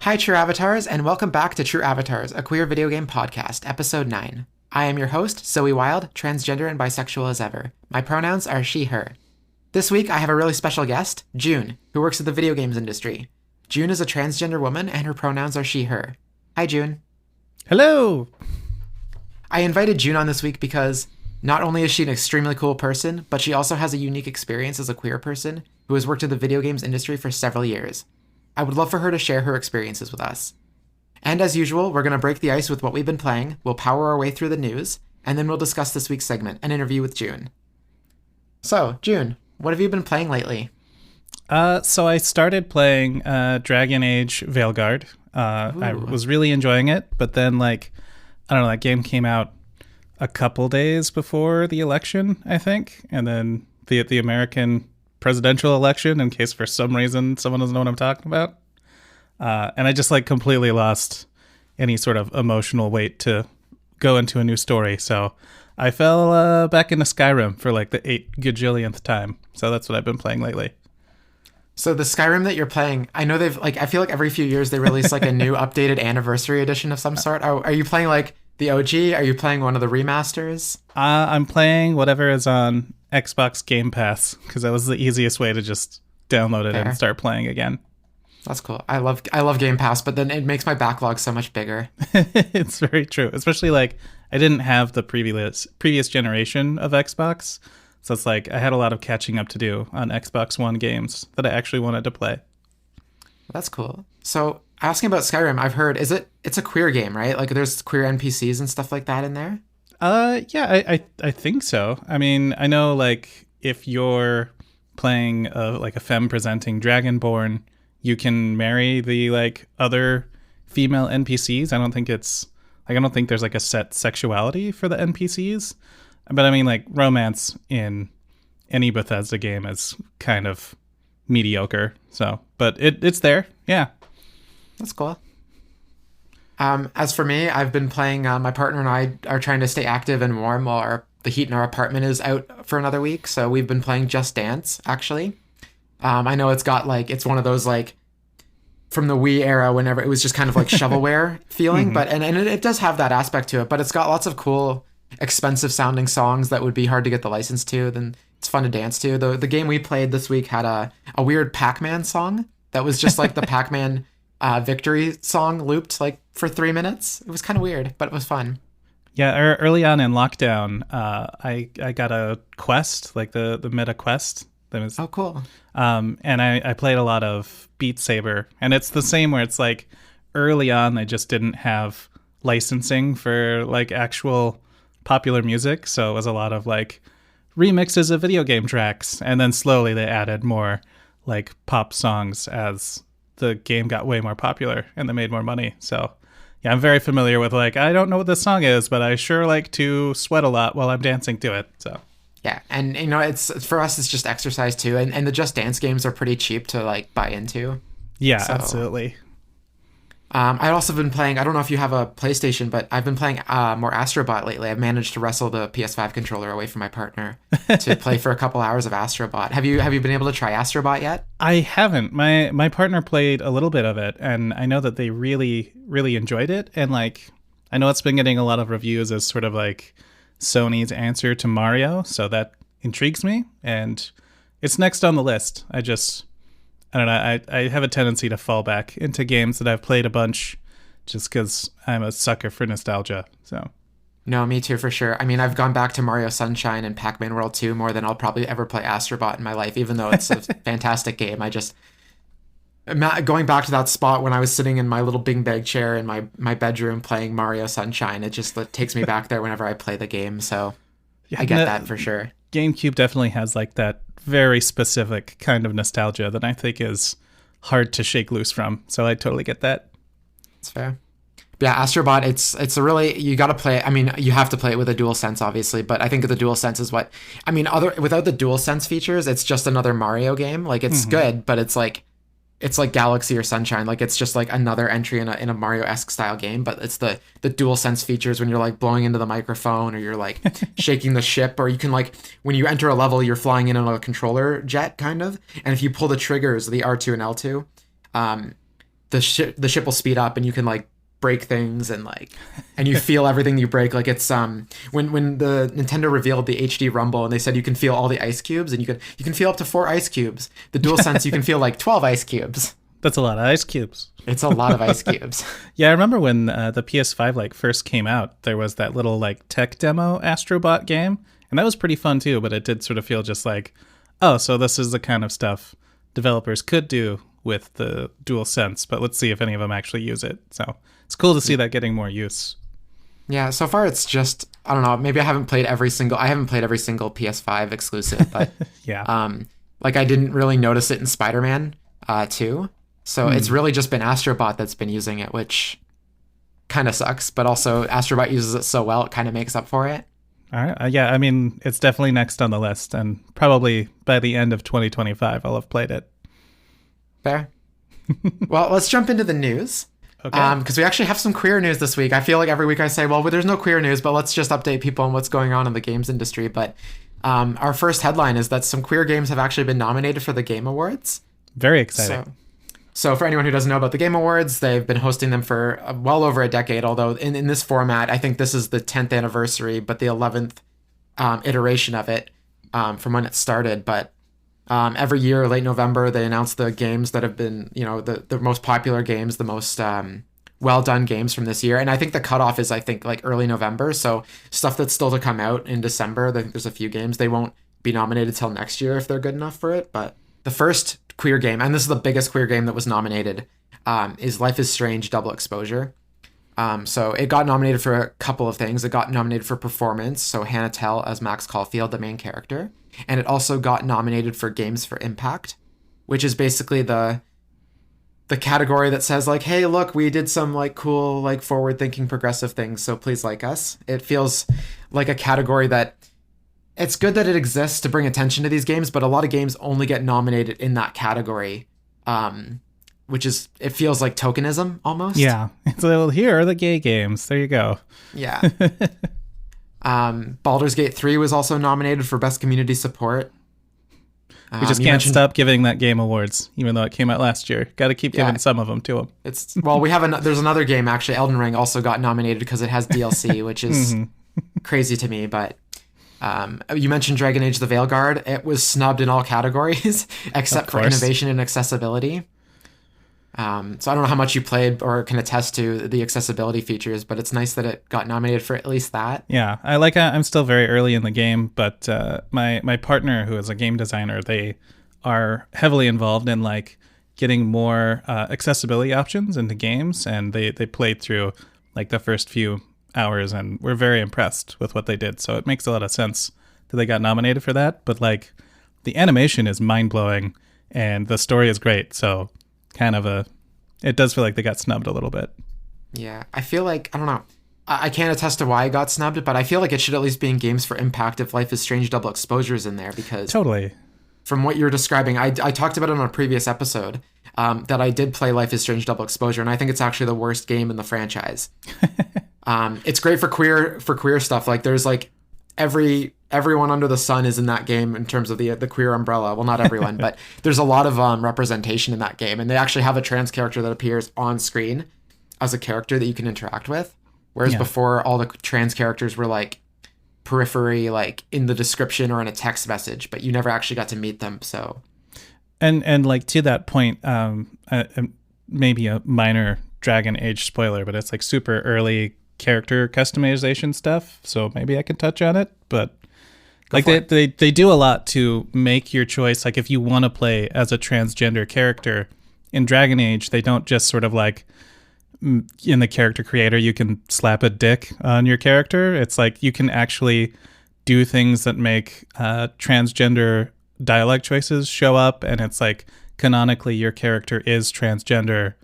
Hi, True Avatars, and welcome back to True Avatars, a queer video game podcast, episode 9. I am your host, Zoe Wild, transgender and bisexual as ever. My pronouns are she, her. This week, I have a really special guest, June, who works in the video games industry. June is a transgender woman, and her pronouns are she, her. Hi, June. Hello! I invited June on this week because not only is she an extremely cool person, but she also has a unique experience as a queer person who has worked in the video games industry for several years. I would love for her to share her experiences with us. And as usual, we're going to break the ice with what we've been playing, we'll power our way through the news, and then we'll discuss this week's segment, an interview with June. So, June, what have you been playing lately? So I started playing Dragon Age Veilguard. I was really enjoying it, but then, I don't know, that game came out a couple days before the election, I think, and then the American presidential election, in case for some reason someone doesn't know what I'm talking about. And I just completely lost any sort of emotional weight to go into a new story. So I fell back into Skyrim for the 8 gajillionth time. So that's what I've been playing lately. So the Skyrim that you're playing, I know they've I feel like every few years they release a new updated anniversary edition of some sort. Are you playing the OG? Are you playing one of the remasters? I'm playing whatever is on Xbox Game Pass, because that was the easiest way to just download it and start playing again. That's cool. I love Game Pass, but then it makes my backlog so much bigger. It's very true. Especially I didn't have the previous generation of Xbox, so it's I had a lot of catching up to do on Xbox One games that I actually wanted to play. That's cool. So asking about Skyrim, I've heard it's a queer game, right? There's queer NPCs and stuff like that in there? Yeah, I think so. I mean, I know if you're playing a femme presenting Dragonborn, you can marry the other female NPCs. I don't think there's a set sexuality for the NPCs. But I mean, romance in any Bethesda game is kind of mediocre. So, but it's there. Yeah. That's cool. As for me, I've been playing, my partner and I are trying to stay active and warm while the heat in our apartment is out for another week. So we've been playing Just Dance, actually. I know it's got it's one of those from the Wii era, whenever it was just kind of shovelware feeling, mm-hmm. But and it does have that aspect to it, but it's got lots of cool, expensive sounding songs that would be hard to get the license to. Then it's fun to dance to. The game we played this week had a weird Pac-Man song that was just the Pac-Man victory song looped for 3 minutes. It was kind of weird, but it was fun. Yeah, early on in lockdown, I got a quest, the meta quest. That was, oh, cool. And I played a lot of Beat Saber, and it's the same where it's early on they just didn't have licensing for actual popular music, so it was a lot of remixes of video game tracks, and then slowly they added more pop songs as the game got way more popular and they made more money. So yeah, I'm very familiar with I don't know what this song is, but I sure like to sweat a lot while I'm dancing to it. So yeah, and it's for us, it's just exercise too, and the Just Dance games are pretty cheap to buy into. Yeah, so, absolutely. I've also been playing, I don't know if you have a PlayStation, but I've been playing more Astro Bot lately. I've managed to wrestle the PS5 controller away from my partner to play for a couple hours of Astro Bot. Have you been able to try Astro Bot yet? I haven't. My partner played a little bit of it, and I know that they really, really enjoyed it. And I know it's been getting a lot of reviews as sort of Sony's answer to Mario, so that intrigues me, and it's next on the list. I don't know, I have a tendency to fall back into games that I've played a bunch just because I'm a sucker for nostalgia. So, no, me too, for sure. I mean, I've gone back to Mario Sunshine and Pac-Man World 2 more than I'll probably ever play Astro Bot in my life, even though it's a fantastic game. Going back to that spot when I was sitting in my little beanbag chair in my bedroom playing Mario Sunshine, it just takes me back there whenever I play the game. So yeah, I get that for sure. GameCube definitely has that very specific kind of nostalgia that I think is hard to shake loose from. So I totally get that. That's fair. But yeah, Astro Bot, it's a really, you got to play it. I mean, you have to play it with a DualSense, obviously, but I think the DualSense is without the DualSense features, it's just another Mario game. It's mm-hmm. good, but it's Galaxy or Sunshine. It's just another entry in a Mario-esque style game, but it's the DualSense features when you're blowing into the microphone, or you're shaking the ship, or you can when you enter a level, you're flying in on a controller jet kind of. And if you pull the triggers, the R2 and L2, the ship will speed up and you can like break things and you feel everything you break. Like it's when the Nintendo revealed the HD Rumble and they said you can feel all the ice cubes and you can feel up to 4 ice cubes. The DualSense you can feel like 12 ice cubes. That's a lot of ice cubes. It's a lot of ice cubes. Yeah, I remember when the PS5 like first came out, there was that little like tech demo Astrobot game, and that was pretty fun too, but it did sort of feel just like, oh, so this is the kind of stuff developers could do with the DualSense, but let's see if any of them actually use it. So it's cool to see that getting more use. Yeah, so far it's just, I don't know, maybe I haven't played every single PS5 exclusive, but yeah. Like I didn't really notice it in Spider-Man 2. So it's really just been Astrobot that's been using it, which kind of sucks, but also Astrobot uses it so well, it kind of makes up for it. All right. Yeah, I mean, it's definitely next on the list, and probably by the end of 2025, I'll have played it. Fair. Well, let's jump into the news. Okay. Because we actually have some queer news this week. I feel like every week I say, well, there's no queer news, but let's just update people on what's going on in the games industry. But our first headline is that some queer games have actually been nominated for the Game Awards. Very exciting. So for anyone who doesn't know about the Game Awards, they've been hosting them for well over a decade, although in this format, I think this is the 10th anniversary, but the 11th iteration of it from when it started. But every year, late November, they announce the games that have been, the most popular games, the most well-done games from this year. And I think the cutoff is, like early November. So stuff that's still to come out in December, I think there's a few games. They won't be nominated till next year if they're good enough for it. But the first queer game, and this is the biggest queer game that was nominated, is Life is Strange Double Exposure. So it got nominated for a couple of things. It got nominated for performance, so Hannah Tell as Max Caulfield, the main character. And it also got nominated for Games for Impact, which is basically the category that says like, hey, look, we did some like cool, like forward-thinking progressive things, so please like us. It feels like a category that it's good that it exists to bring attention to these games, but a lot of games only get nominated in that category, which is, it feels like tokenism almost. Yeah. It's well, here are the gay games. There you go. Yeah. Baldur's Gate 3 was also nominated for Best Community Support. We just can't stop giving that game awards, even though it came out last year. Got to keep giving some of them to them. There's another game, actually. Elden Ring also got nominated because it has DLC, which is crazy to me, but you mentioned Dragon Age the Veilguard. It was snubbed in all categories except for innovation and accessibility. So I don't know how much you played or can attest to the accessibility features, but it's nice that it got nominated for at least that. Yeah, I'm still very early in the game, but my partner, who is a game designer, they are heavily involved in like getting more accessibility options into games, and they played through like the first few hours and we're very impressed with what they did. So it makes a lot of sense that they got nominated for that. But like the animation is mind blowing and the story is great. So it does feel like they got snubbed a little bit. Yeah, I feel like, I don't know. I can't attest to why it got snubbed, but I feel like it should at least be in Games for Impact if Life is Strange Double Exposure is in there, because totally. From what you're describing, I talked about it on a previous episode, that I did play Life is Strange Double Exposure, and I think it's actually the worst game in the franchise. It's great for queer stuff. Like there's like everyone under the sun is in that game in terms of the queer umbrella. Well, not everyone, but there's a lot of representation in that game, and they actually have a trans character that appears on screen as a character that you can interact with. Whereas before, all the trans characters were like periphery, like in the description or in a text message, but you never actually got to meet them. So, and like to that point, maybe a minor Dragon Age spoiler, but it's like super early character customization stuff, so maybe I can touch on it. But like they do a lot to make your choice. Like if you want to play as a transgender character in Dragon Age, they don't just sort of like in the character creator you can slap a dick on your character. It's like you can actually do things that make transgender dialogue choices show up, and it's like canonically your character is transgender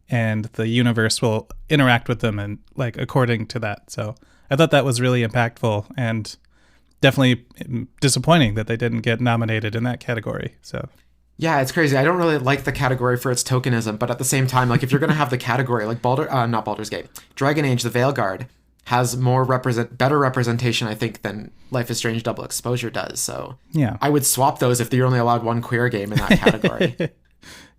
and the universe will interact with them and like according to that. So I thought that was really impactful and definitely disappointing that they didn't get nominated in that category. So yeah, it's crazy. I don't really like the category for its tokenism, but at the same time, like if you're going to have the category, like not Baldur's Gate, Dragon Age the Veilguard has better representation, I think, than Life is Strange Double Exposure does. So yeah, I would swap those if you're only allowed one queer game in that category.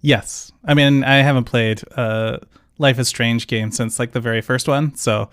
Yes. I mean, I haven't played Life is Strange game since like the very first one. So,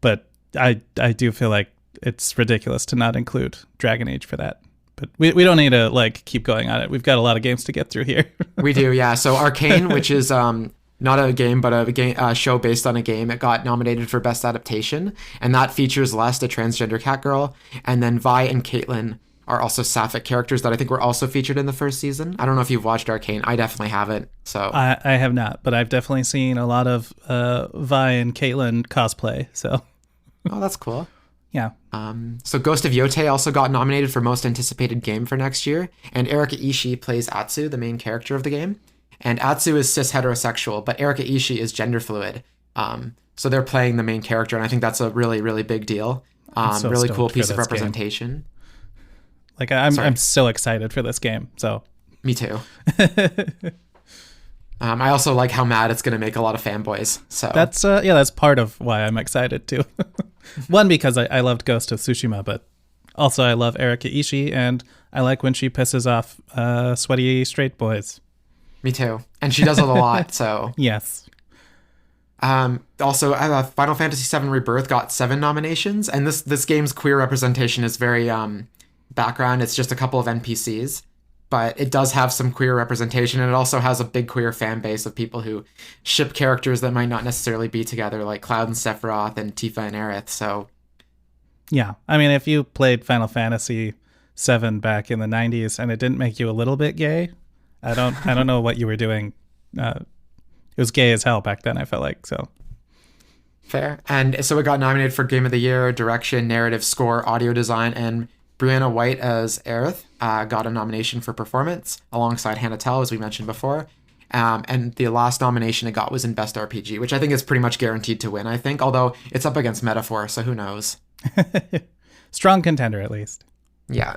but I do feel like it's ridiculous to not include Dragon Age for that. But we don't need to like keep going on it. We've got a lot of games to get through here. We do, yeah. So Arcane, which is not a game, but a show based on a game, it got nominated for Best Adaptation, and that features Celeste, a transgender cat girl, and then Vi and Caitlin are also sapphic characters that I think were also featured in the first season. I don't know if you've watched Arcane. I definitely haven't. So I have not, but I've definitely seen a lot of Vi and Caitlin cosplay. So oh, that's cool. Yeah. So Ghost of Yotei also got nominated for Most Anticipated Game for next year, and Erika Ishii plays Atsu, the main character of the game. And Atsu is cis heterosexual, but Erika Ishii is gender fluid. So they're playing the main character, and I think that's a really, really big deal. So really cool piece of game. representation. Like I'm so excited for this game. So me too. I also like how mad it's going to make a lot of fanboys. So that's part of why I'm excited too. One, because I loved Ghost of Tsushima, but also I love Erika Ishii, and I like when she pisses off sweaty straight boys. Me too, and she does it a lot. So yes. Also, Final Fantasy VII Rebirth got 7 nominations, and this game's queer representation is very background. It's just a couple of NPCs, but it does have some queer representation, and it also has a big queer fan base of people who ship characters that might not necessarily be together, like Cloud and Sephiroth and Tifa and Aerith. So, yeah, I mean, if you played Final Fantasy VII back in the 90s and it didn't make you a little bit gay, I don't know what you were doing. It was gay as hell back then, I felt like. So fair. And so it got nominated for Game of the Year, Direction, Narrative, Score, Audio Design, and Brianna White as Aerith got a nomination for Performance alongside Hannah Tell, as we mentioned before. And the last nomination it got was in Best RPG, which I think is pretty much guaranteed to win, I think, although it's up against Metaphor, so who knows. Strong contender, at least. Yeah.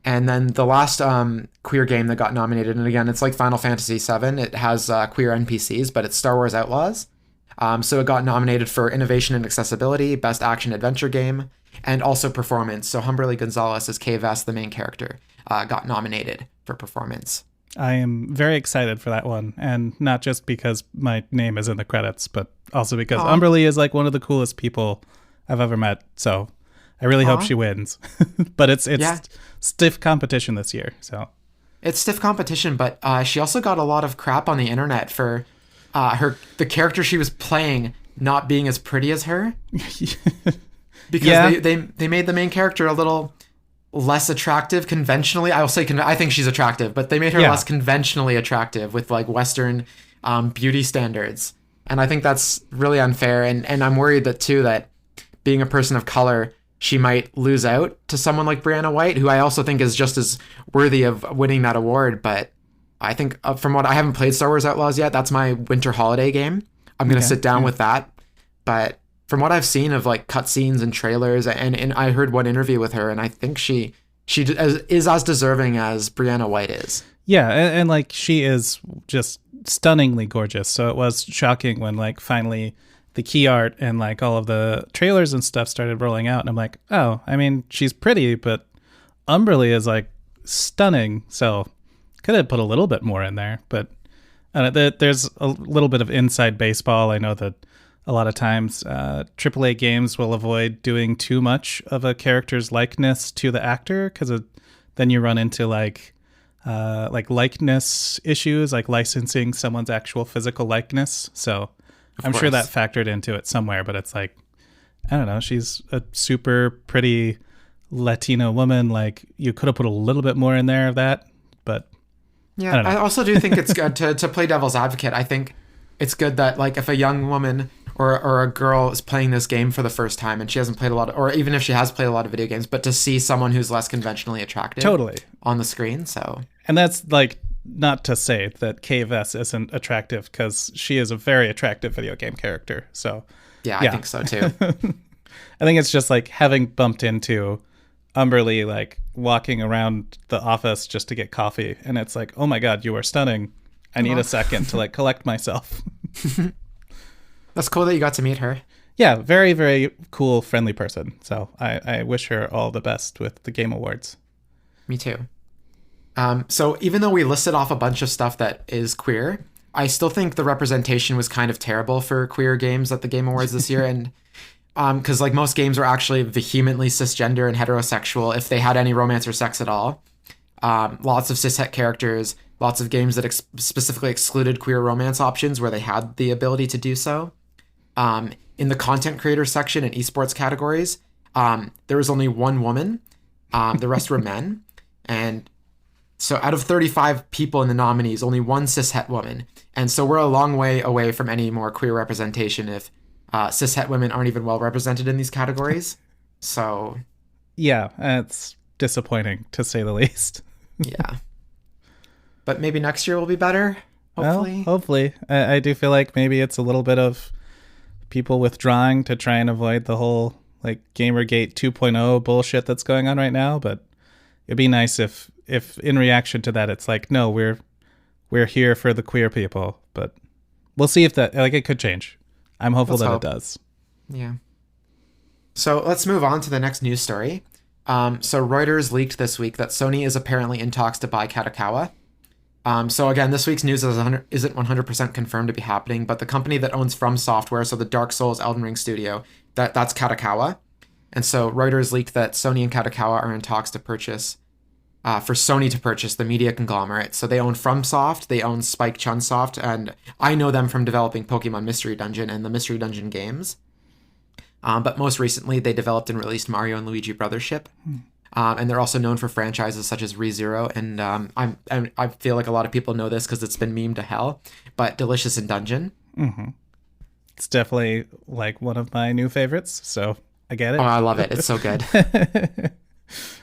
And then the last queer game that got nominated, and again, it's like Final Fantasy VII. It has queer NPCs, but it's Star Wars Outlaws. So it got nominated for Innovation and Accessibility, Best Action Adventure Game, and also Performance. So Humberly Gonzalez as Kay Vess, the main character, got nominated for Performance. I am very excited for that one, and not just because my name is in the credits, but also because Humberly is like one of the coolest people I've ever met. So I really hope she wins. But it's stiff competition this year. So it's stiff competition, but she also got a lot of crap on the internet for the character she was playing not being as pretty as her. Because they made the main character a little less attractive conventionally. I will say I think she's attractive, but they made her less conventionally attractive with like Western beauty standards. And I think that's really unfair. And I'm worried that being a person of color, she might lose out to someone like Brianna White, who I also think is just as worthy of winning that award. But I think from what I haven't played Star Wars Outlaws yet, that's my winter holiday game. I'm going to sit down with that. But from what I've seen of like cutscenes and trailers, and I heard one interview with her, and I think she is as deserving as Brianna White is. Yeah, and like she is just stunningly gorgeous. So it was shocking when like finally the key art and like all of the trailers and stuff started rolling out, and I'm like, oh, I mean, she's pretty, but Umberly is like stunning. So could have put a little bit more in there, but there's a little bit of inside baseball. I know that a lot of times AAA games will avoid doing too much of a character's likeness to the actor, because then you run into like likeness issues, like licensing someone's actual physical likeness. So I'm sure that factored into it somewhere, but it's like, I don't know, she's a super pretty Latino woman. Like you could have put a little bit more in there of that, but yeah, I also do think it's good to play devil's advocate. I think it's good that like if a young woman or a girl is playing this game for the first time and she hasn't played a lot, or even if she has played a lot of video games, but to see someone who's less conventionally attractive on the screen. So, and that's like not to say that Kay Vess isn't attractive, because she is a very attractive video game character. So yeah, I think so too. I think it's just like having bumped into Umberly like walking around the office just to get coffee, and it's like, oh my god, you are stunning. I need a second to like collect myself. That's cool that you got to meet her. Yeah, very, very cool, friendly person. So I wish her all the best with the Game Awards. Me too. So even though we listed off a bunch of stuff that is queer, I still think the representation was kind of terrible for queer games at the Game Awards this year. And because like most games were actually vehemently cisgender and heterosexual, if they had any romance or sex at all. Lots of cishet characters, lots of games that specifically excluded queer romance options where they had the ability to do so. In the content creator section and esports categories, there was only one woman. The rest were men. And so out of 35 people in the nominees, only one cishet woman. And so we're a long way away from any more queer representation if cishet women aren't even well represented in these categories. So yeah, it's disappointing to say the least. Yeah. But maybe next year will be better, hopefully. Well, hopefully. I do feel like maybe it's a little bit of people withdrawing to try and avoid the whole like Gamergate 2.0 bullshit that's going on right now, but it'd be nice if in reaction to that it's like, no, we're here for the queer people, but we'll see if that, like, it could change. I'm hopeful that it does. Yeah. So let's move on to the next news story. So Reuters leaked this week that Sony is apparently in talks to buy Kadokawa. So again, this week's news isn't 100% confirmed to be happening, but the company that owns From Software, so the Dark Souls Elden Ring studio, that's Kadokawa. And so Reuters leaked that Sony and Kadokawa are in talks to purchase, for Sony to purchase the media conglomerate. So they own FromSoft, they own Spike Chunsoft, and I know them from developing Pokemon Mystery Dungeon and the Mystery Dungeon games. But most recently, they developed and released Mario and Luigi Brothership. And they're also known for franchises such as ReZero. And I feel like a lot of people know this because it's been memed to hell. But Delicious in Dungeon. Mm-hmm. It's definitely like one of my new favorites. So I get it. Oh, I love it. It's so good.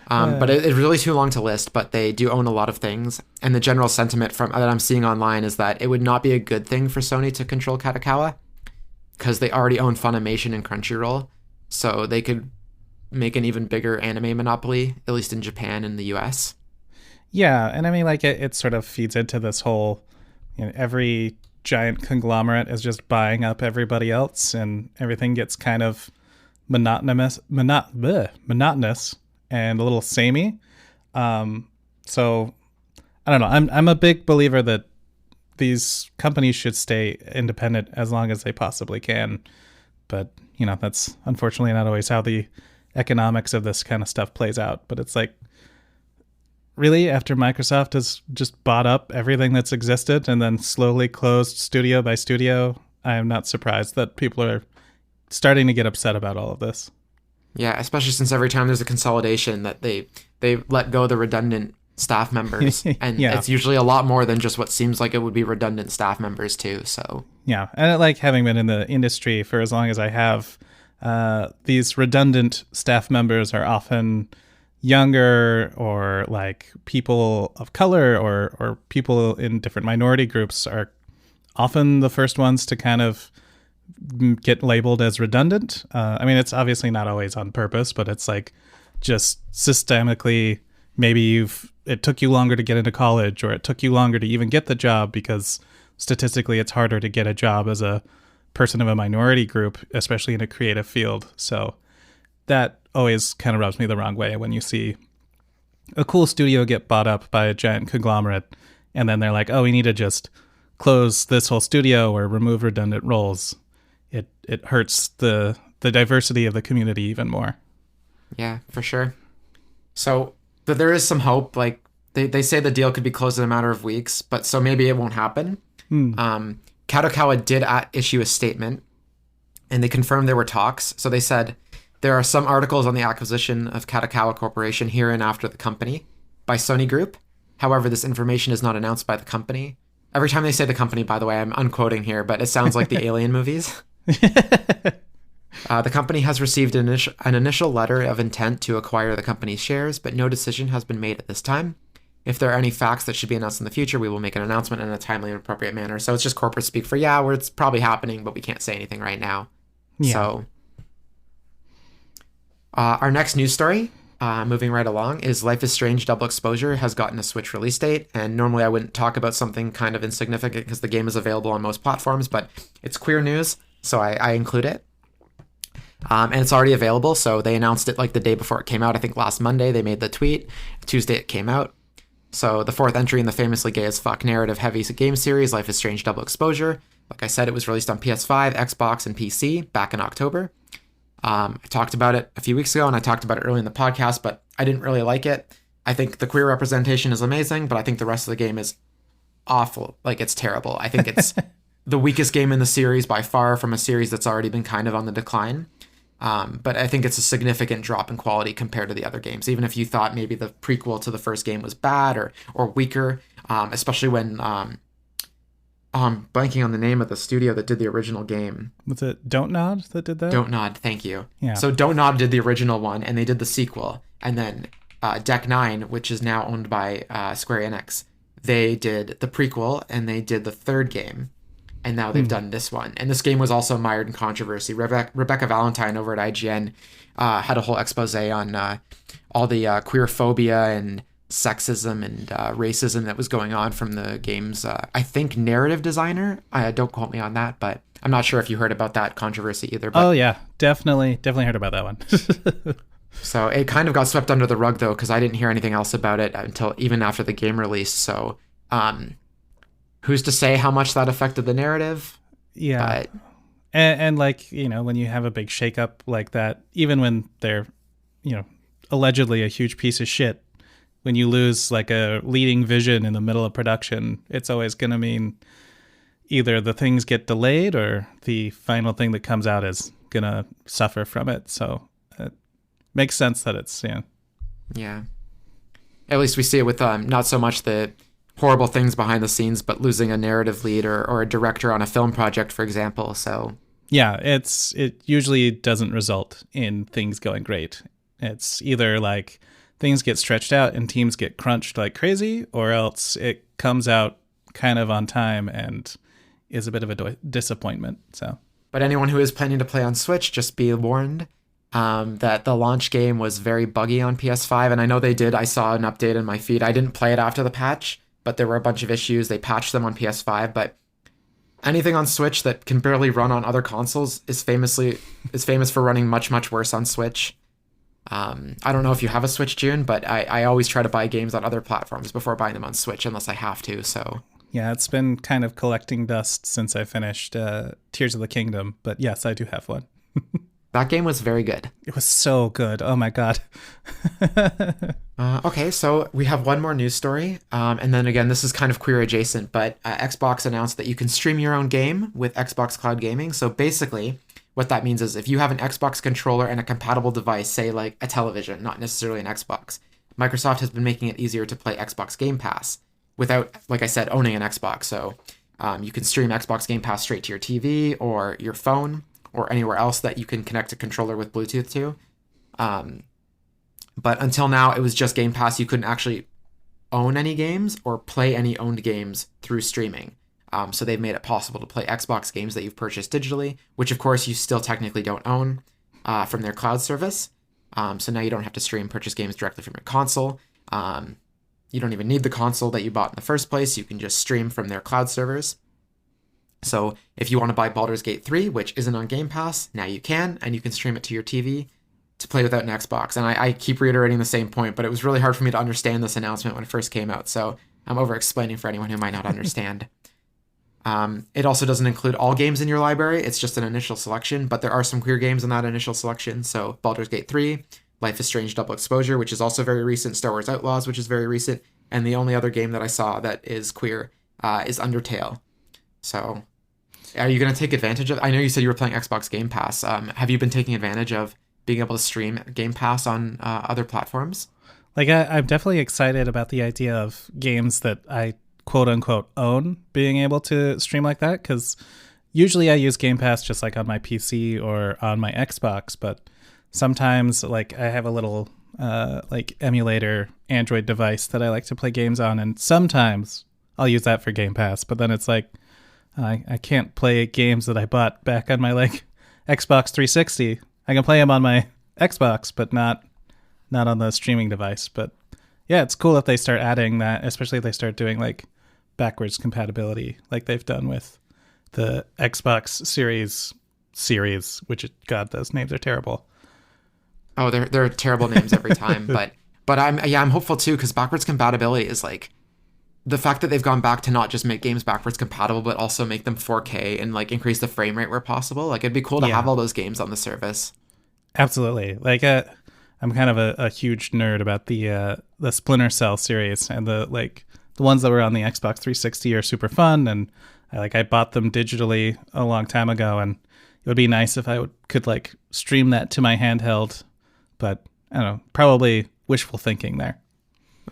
But it's really too long to list. But they do own a lot of things. And the general sentiment that I'm seeing online is that it would not be a good thing for Sony to control Kadokawa, because they already own Funimation and Crunchyroll, so they could make an even bigger anime monopoly, at least in Japan and the US. Yeah, and I mean, like, it sort of feeds into this whole, every giant conglomerate is just buying up everybody else, and everything gets kind of monotonous and a little samey. So, I don't know. I'm a big believer that these companies should stay independent as long as they possibly can. But, that's unfortunately not always how the economics of this kind of stuff plays out. But it's like, really, after Microsoft has just bought up everything that's existed and then slowly closed studio by studio, I am not surprised that people are starting to get upset about all of this. Yeah, especially since every time there's a consolidation that they let go of the redundant staff members, and yeah. It's usually a lot more than just what seems like it would be redundant staff members too. So yeah, and like, having been in the industry for as long as I have, these redundant staff members are often younger, or like people of color, or people in different minority groups are often the first ones to kind of get labeled as redundant. I mean, it's obviously not always on purpose, but it's like just systemically, maybe it took you longer to get into college, or it took you longer to even get the job because statistically it's harder to get a job as a person of a minority group, especially in a creative field. So that always kind of rubs me the wrong way when you see a cool studio get bought up by a giant conglomerate, and then they're like, oh, we need to just close this whole studio or remove redundant roles. It hurts the diversity of the community even more. Yeah, for sure. So, but there is some hope. Like, they say the deal could be closed in a matter of weeks, but so maybe it won't happen. Kadokawa did issue a statement, and they confirmed there were talks. So they said, there are some articles on the acquisition of Kadokawa Corporation here and after the company by Sony Group. However, this information is not announced by the company. Every time they say the company, by the way, I'm unquoting here, but it sounds like the Alien movies. The company has received an initial letter of intent to acquire the company's shares, but no decision has been made at this time. If there are any facts that should be announced in the future, we will make an announcement in a timely and appropriate manner. So it's just corporate speak for, where it's probably happening, but we can't say anything right now. Yeah. So our next news story, moving right along, is Life is Strange Double Exposure has gotten a Switch release date. And normally I wouldn't talk about something kind of insignificant because the game is available on most platforms, but it's queer news, so I include it. And it's already available, so they announced it like the day before it came out. I think last Monday they made the tweet. Tuesday it came out. So the fourth entry in the famously gay as fuck narrative heavy game series, Life is Strange Double Exposure. Like I said, it was released on PS5, Xbox, and PC back in October. I talked about it a few weeks ago, and I talked about it early in the podcast, but I didn't really like it. I think the queer representation is amazing, but I think the rest of the game is awful. Like, it's terrible. I think it's the weakest game in the series by far from a series that's already been kind of on the decline. But I think it's a significant drop in quality compared to the other games. Even if you thought maybe the prequel to the first game was bad or weaker, especially when blanking on the name of the studio that did the original game. Was it Don't Nod that did that? Don't Nod, thank you. Yeah. So Don't Nod did the original one, and they did the sequel, and then Deck Nine, which is now owned by Square Enix, they did the prequel and they did the third game. And now they've done this one. And this game was also mired in controversy. Rebecca Valentine over at IGN had a whole expose on all the queer phobia and sexism and racism that was going on from the game's, I think, narrative designer. Don't quote me on that, but I'm not sure if you heard about that controversy either. But, oh, yeah. Definitely heard about that one. So it kind of got swept under the rug, though, because I didn't hear anything else about it until even after the game release. So, who's to say how much that affected the narrative? Yeah. And like, you know, when you have a big shakeup like that, even when they're, you know, allegedly a huge piece of shit, when you lose like a leading vision in the middle of production, it's always going to mean either the things get delayed or the final thing that comes out is going to suffer from it. So it makes sense that it's, you know. Yeah. At least we see it with not so much the horrible things behind the scenes, but losing a narrative lead or a director on a film project, for example. So yeah, it usually doesn't result in things going great. It's either like things get stretched out and teams get crunched like crazy, or else it comes out kind of on time and is a bit of a disappointment. So, but anyone who is planning to play on Switch, just be warned that the launch game was very buggy on PS5, and I know they did. I saw an update in my feed. I didn't play it after the patch, but there were a bunch of issues. They patched them on PS5, but anything on Switch that can barely run on other consoles is famous for running much, much worse on Switch. I don't know if you have a Switch, June, but I always try to buy games on other platforms before buying them on Switch unless I have to. So yeah, it's been kind of collecting dust since I finished Tears of the Kingdom, but yes, I do have one. That game was very good. It was so good. Oh my God. Okay, so we have one more news story. And then again, this is kind of queer adjacent, but Xbox announced that you can stream your own game with Xbox Cloud Gaming. So basically, what that means is if you have an Xbox controller and a compatible device, say like a television, not necessarily an Xbox, Microsoft has been making it easier to play Xbox Game Pass without, like I said, owning an Xbox. So you can stream Xbox Game Pass straight to your TV or your phone or anywhere else that you can connect a controller with Bluetooth to. But until now, it was just Game Pass. You couldn't actually own any games or play any owned games through streaming. So they've made it possible to play Xbox games that you've purchased digitally, which of course you still technically don't own from their cloud service. So now you don't have to purchase games directly from your console. You don't even need the console that you bought in the first place. You can just stream from their cloud servers. So if you want to buy Baldur's Gate 3, which isn't on Game Pass, now you can, and you can stream it to your TV to play without an Xbox. And I keep reiterating the same point, but it was really hard for me to understand this announcement when it first came out. So I'm over-explaining for anyone who might not understand. It also doesn't include all games in your library. It's just an initial selection, but there are some queer games in that initial selection. So Baldur's Gate 3, Life is Strange Double Exposure, which is also very recent, Star Wars Outlaws, which is very recent, and the only other game that I saw that is queer is Undertale. So are you going to take advantage of... I know you said you were playing Xbox Game Pass. Have you been taking advantage of being able to stream Game Pass on other platforms? Like, I'm definitely excited about the idea of games that I quote unquote own being able to stream like that, because usually I use Game Pass just like on my PC or on my Xbox, but sometimes like I have a little like emulator Android device that I like to play games on, and sometimes I'll use that for Game Pass, but then it's like I can't play games that I bought back on my like Xbox 360. I can play them on my Xbox, but not on the streaming device. But yeah, it's cool if they start adding that, especially if they start doing like backwards compatibility like they've done with the Xbox series, which God, those names are terrible. Oh, they're terrible names every time. But But I'm hopeful too, because backwards compatibility is like the fact that they've gone back to not just make games backwards compatible, but also make them 4K and like increase the frame rate where possible. Like it'd be cool to have all those games on the service. Absolutely. Like I'm kind of a huge nerd about the Splinter Cell series, and the ones that were on the Xbox 360 are super fun, and I bought them digitally a long time ago, and it would be nice if I could like stream that to my handheld, but I don't know, probably wishful thinking there.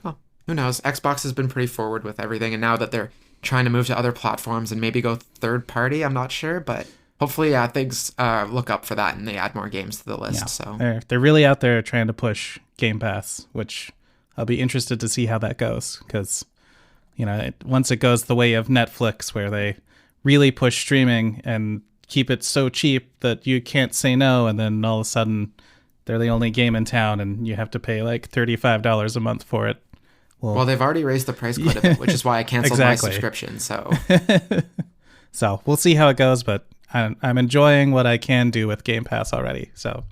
Well, who knows? Xbox has been pretty forward with everything, and now that they're trying to move to other platforms and maybe go third party, I'm not sure, but hopefully, things look up for that and they add more games to the list. Yeah. So they're really out there trying to push Game Pass, which I'll be interested to see how that goes, because once it goes the way of Netflix, where they really push streaming and keep it so cheap that you can't say no, and then all of a sudden they're the only game in town and you have to pay like $35 a month for it. Well, they've already raised the price quite a bit, which is why I canceled my subscription. So so we'll see how it goes, but I'm enjoying what I can do with Game Pass already. So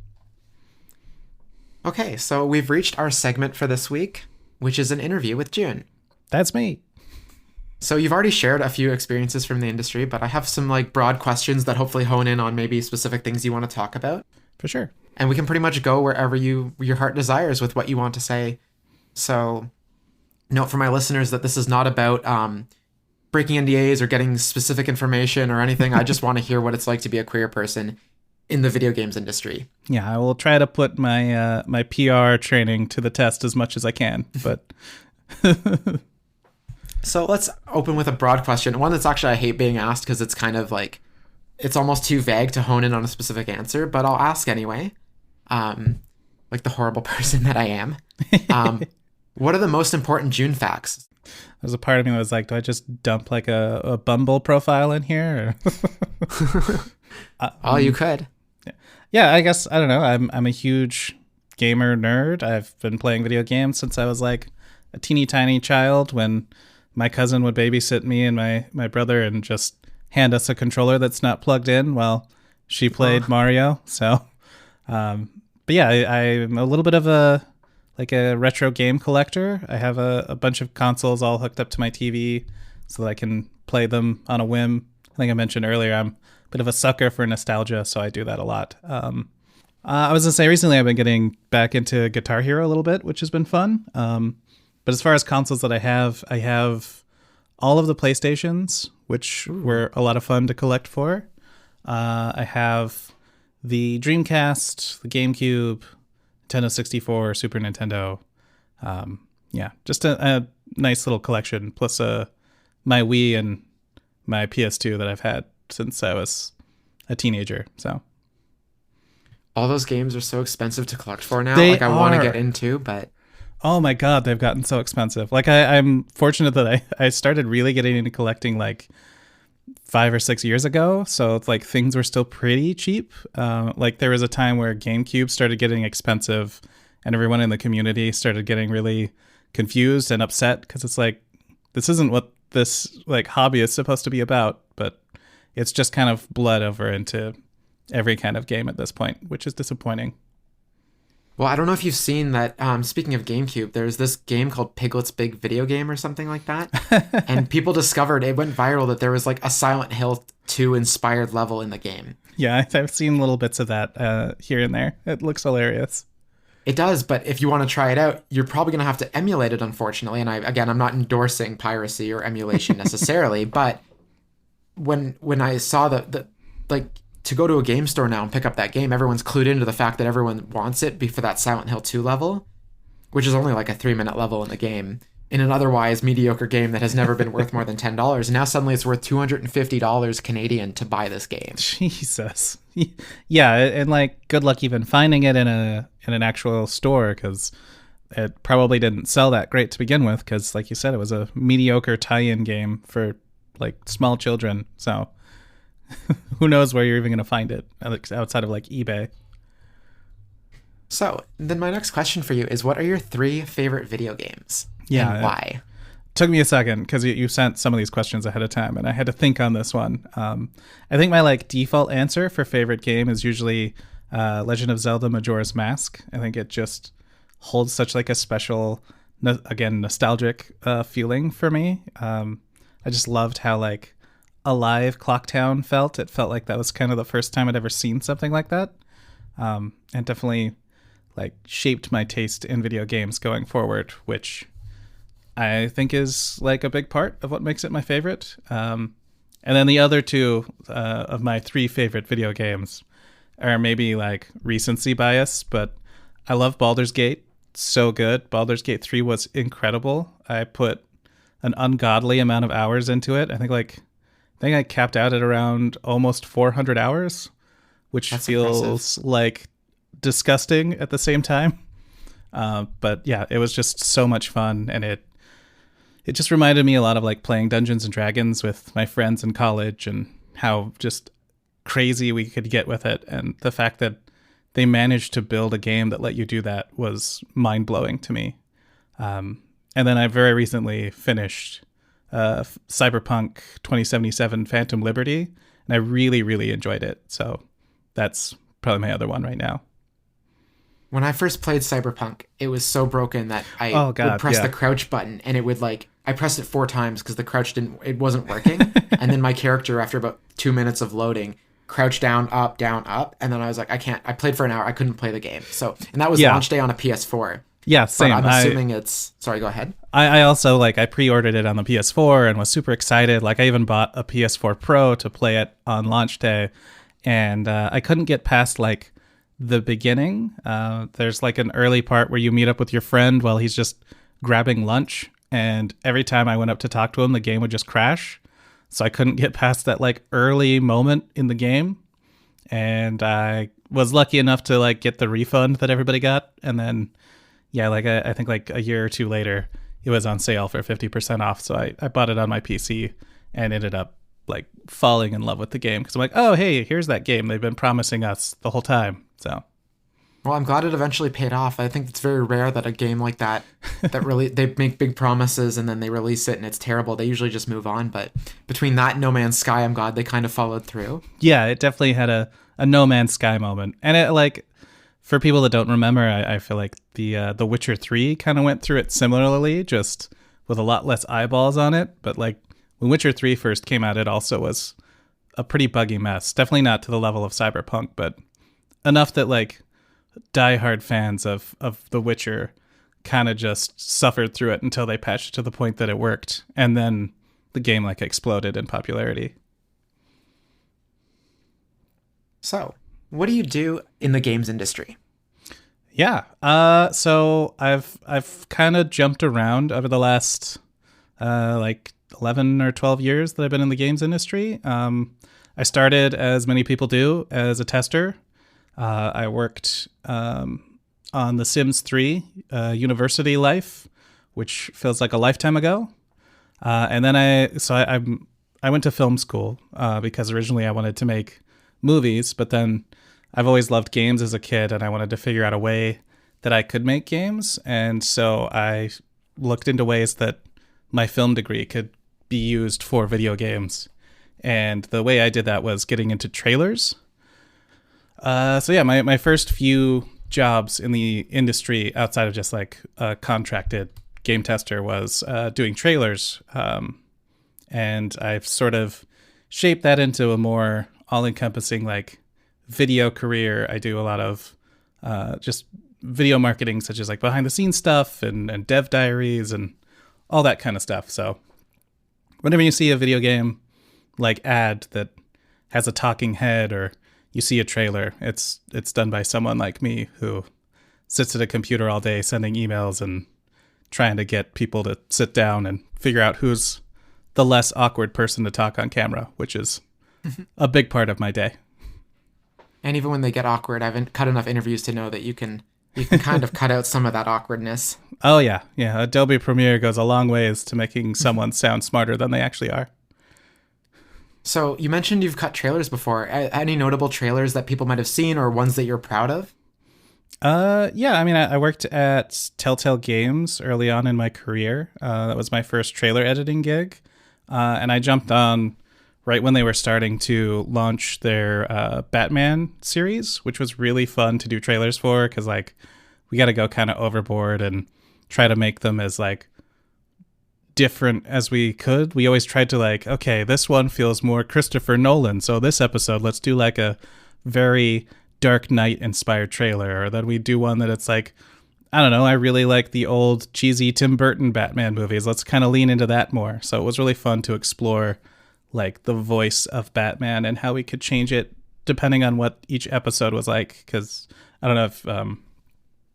okay, so we've reached our segment for this week, which is an interview with June. That's me. So you've already shared a few experiences from the industry, but I have some like broad questions that hopefully hone in on maybe specific things you want to talk about. For sure. And we can pretty much go wherever your heart desires with what you want to say. So note for my listeners that this is not about breaking NDAs or getting specific information or anything. I just want to hear what it's like to be a queer person in the video games industry. Yeah, I will try to put my my PR training to the test as much as I can, but So let's open with a broad question. One that's actually I hate being asked because it's kind of like it's almost too vague to hone in on a specific answer, but I'll ask anyway. Like the horrible person that I am. What are the most important June facts? There's a part of me that was like, do I just dump like a Bumble profile in here? Oh, you could. Yeah, I guess, I don't know. I'm a huge gamer nerd. I've been playing video games since I was like a teeny tiny child, when my cousin would babysit me and my brother and just hand us a controller that's not plugged in while she played Mario. So, but yeah, I'm a little bit of a retro game collector. I have a bunch of consoles all hooked up to my TV so that I can play them on a whim. I think I mentioned earlier, I'm a bit of a sucker for nostalgia, so I do that a lot. I was going to say, recently I've been getting back into Guitar Hero a little bit, which has been fun. But as far as consoles that I have all of the PlayStations, which were a lot of fun to collect for. I have the Dreamcast, the GameCube, Nintendo 64, Super Nintendo. Yeah, just a nice little collection, plus my Wii and my PS2 that I've had since I was a teenager. So all those games are so expensive to collect for now. I want to get into, but oh my God, they've gotten so expensive. Like I'm fortunate that I started really getting into collecting like 5 or 6 years ago. So it's like things were still pretty cheap. Like there was a time where GameCube started getting expensive and everyone in the community started getting really confused and upset because it's like, this isn't what this like hobby is supposed to be about, but it's just kind of bled over into every kind of game at this point, which is disappointing. Well, I don't know if you've seen that. Speaking of GameCube, there's this game called Piglet's Big Video Game or something like that. And people discovered, it went viral, that there was like a Silent Hill 2 inspired level in the game. Yeah, I've seen little bits of that here and there. It looks hilarious. It does, but if you want to try it out, you're probably going to have to emulate it, unfortunately. And I'm not endorsing piracy or emulation necessarily, but when I saw the to go to a game store now and pick up that game, everyone's clued into the fact that everyone wants it for that Silent Hill 2 level, which is only like a 3-minute level in the game, in an otherwise mediocre game that has never been worth more than $10. And now suddenly it's worth $250 Canadian to buy this game. Jesus. Yeah, and like good luck even finding it in an actual store, because it probably didn't sell that great to begin with, because like you said, it was a mediocre tie-in game for like small children. So who knows where you're even going to find it outside of like eBay. So then my next question for you is, what are your 3 favorite video games? Yeah. And why? Took me a second because you sent some of these questions ahead of time and I had to think on this one. I think my like default answer for favorite game is usually Legend of Zelda Majora's Mask. I think it just holds such like a special, again, nostalgic feeling for me. I just loved how like alive Clocktown felt. It felt like that was kind of the first time I'd ever seen something like that. And definitely like shaped my taste in video games going forward, which I think is like a big part of what makes it my favorite. And then the other two of my three favorite video games are maybe like recency bias, but I love Baldur's Gate. So good. Baldur's Gate 3 was incredible. I put an ungodly amount of hours into it. I think I capped out at around almost 400 hours, which That's feels impressive. like disgusting at the same time. But yeah, it was just so much fun, and it just reminded me a lot of like playing Dungeons and Dragons with my friends in college and how just crazy we could get with it. And the fact that they managed to build a game that let you do that was mind blowing to me. And then I very recently finished Cyberpunk 2077 Phantom Liberty, and I really, really enjoyed it. So that's probably my other one right now. When I first played Cyberpunk, it was so broken that I Oh would God, press yeah. the crouch button and it would like I pressed it 4 times because the crouch it wasn't working. And then my character, after about 2 minutes of loading, crouched down, up, and then I was like, I can't. I played for an hour. I couldn't play the game. So, and that was Yeah. launch day on a PS4. Yeah, But same. I'm assuming it's. Sorry, go ahead. I also like I pre-ordered it on the PS4 and was super excited. Like I even bought a PS4 Pro to play it on launch day, and I couldn't get past like the beginning. There's like an early part where you meet up with your friend while he's just grabbing lunch, and every time I went up to talk to him, the game would just crash. So I couldn't get past that like early moment in the game, and I was lucky enough to like get the refund that everybody got, and then yeah, like I think like a year or two later, it was on sale for 50% off. So I bought it on my PC and ended up like falling in love with the game because I'm like, oh, hey, here's that game they've been promising us the whole time. So Well, I'm glad it eventually paid off. I think it's very rare that a game like that really they make big promises and then they release it and it's terrible. They usually just move on. But between that and No Man's Sky, I'm glad they kind of followed through. yeah, it definitely had a No Man's Sky moment. And it like for people that don't remember, I feel like the Witcher 3 kind of went through it similarly, just with a lot less eyeballs on it. But like when Witcher 3 first came out, it also was a pretty buggy mess. Definitely not to the level of Cyberpunk, but enough that like diehard fans of The Witcher kind of just suffered through it until they patched it to the point that it worked. And then the game like exploded in popularity. So, what do you do in the games industry? Yeah. So I've kind of jumped around over the last like 11 or 12 years that I've been in the games industry. I started, as many people do, as a tester. I worked on The Sims 3 University Life, which feels like a lifetime ago. And then I went to film school because originally I wanted to make movies, but then I've always loved games as a kid, and I wanted to figure out a way that I could make games. And so I looked into ways that my film degree could be used for video games. And the way I did that was getting into trailers. So yeah, my first few jobs in the industry outside of just like a contracted game tester was doing trailers. And I've sort of shaped that into a more all-encompassing like video career. I do a lot of just video marketing, such as like behind the scenes stuff and dev diaries and all that kind of stuff. So whenever you see a video game like ad that has a talking head, or you see a trailer, it's done by someone like me who sits at a computer all day sending emails and trying to get people to sit down and figure out who's the less awkward person to talk on camera, which is a big part of my day. And even when they get awkward, I've cut enough interviews to know that you can kind of cut out some of that awkwardness. Oh yeah. Adobe Premiere goes a long ways to making someone sound smarter than they actually are. So you mentioned you've cut trailers before. Any notable trailers that people might have seen or ones that you're proud of? Yeah. I mean, I worked at Telltale Games early on in my career. That was my first trailer editing gig, and I jumped on right when they were starting to launch their Batman series, which was really fun to do trailers for because like we got to go kind of overboard and try to make them as like different as we could. We always tried to like, okay, this one feels more Christopher Nolan, so this episode let's do like a very Dark Knight inspired trailer, or then we do one that it's like, I don't know, I really like the old cheesy Tim Burton Batman movies, let's kind of lean into that more. So it was really fun to explore like the voice of Batman and how we could change it depending on what each episode was like, because I don't know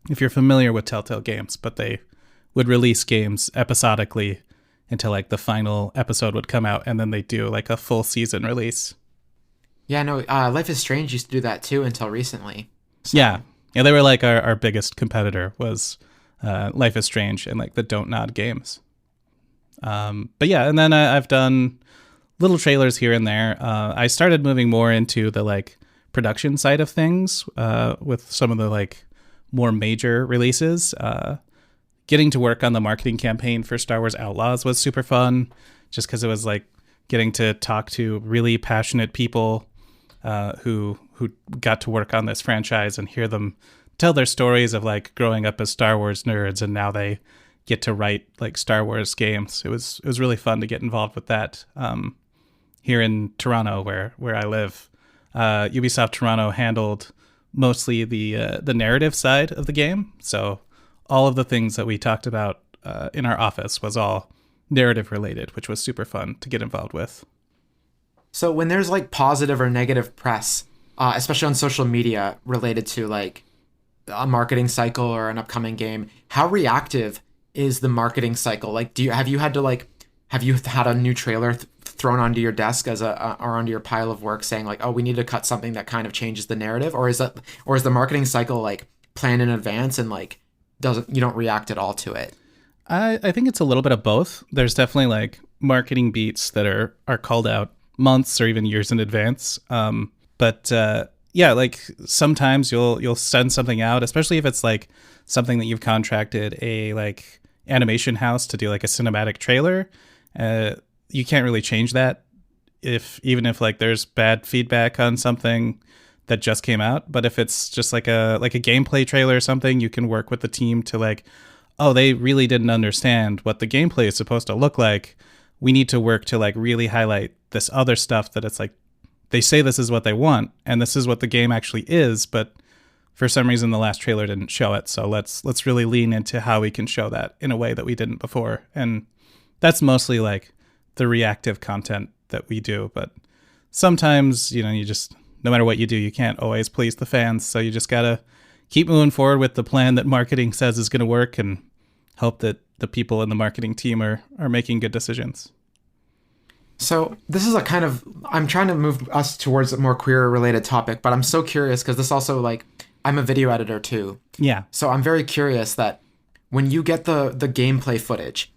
if you're familiar with Telltale Games, but they would release games episodically until like the final episode would come out, and then they do like a full season release. Yeah, no, Life is Strange used to do that too until recently. So. Yeah, they were like our biggest competitor was Life is Strange and like the Don't Nod games. But yeah, and then I've done little trailers here and there. I started moving more into the like production side of things with some of the like more major releases. Getting to work on the marketing campaign for Star Wars Outlaws was super fun, just because it was like getting to talk to really passionate people who got to work on this franchise and hear them tell their stories of like growing up as Star Wars nerds, and now they get to write like Star Wars games. It was really fun to get involved with that. Here in Toronto, where I live, Ubisoft Toronto handled mostly the narrative side of the game, so all of the things that we talked about in our office was all narrative related, which was super fun to get involved with. So when there's like positive or negative press, especially on social media related to like a marketing cycle or an upcoming game, how reactive is the marketing cycle? Like, have you had a new trailer thrown onto your desk or onto your pile of work saying like, oh, we need to cut something that kind of changes the narrative? Or is the marketing cycle like planned in advance and like you don't react at all to it? I think it's a little bit of both. There's definitely like marketing beats that are called out months or even years in advance. But yeah, like sometimes you'll send something out, especially if it's like something that you've contracted a like animation house to do like a cinematic trailer. You can't really change that even if like there's bad feedback on something that just came out. But if it's just like a gameplay trailer or something, you can work with the team to like, oh, they really didn't understand what the gameplay is supposed to look like. We need to work to like really highlight this other stuff that it's like, they say this is what they want and this is what the game actually is, but for some reason the last trailer didn't show it. So let's really lean into how we can show that in a way that we didn't before. And that's mostly like the reactive content that we do. But sometimes, you just, no matter what you do, you can't always please the fans. So you just got to keep moving forward with the plan that marketing says is going to work and hope that the people in the marketing team are making good decisions. So this is I'm trying to move us towards a more queer related topic, but I'm so curious because this also like, I'm a video editor too. Yeah. So I'm very curious that when you get the gameplay footage,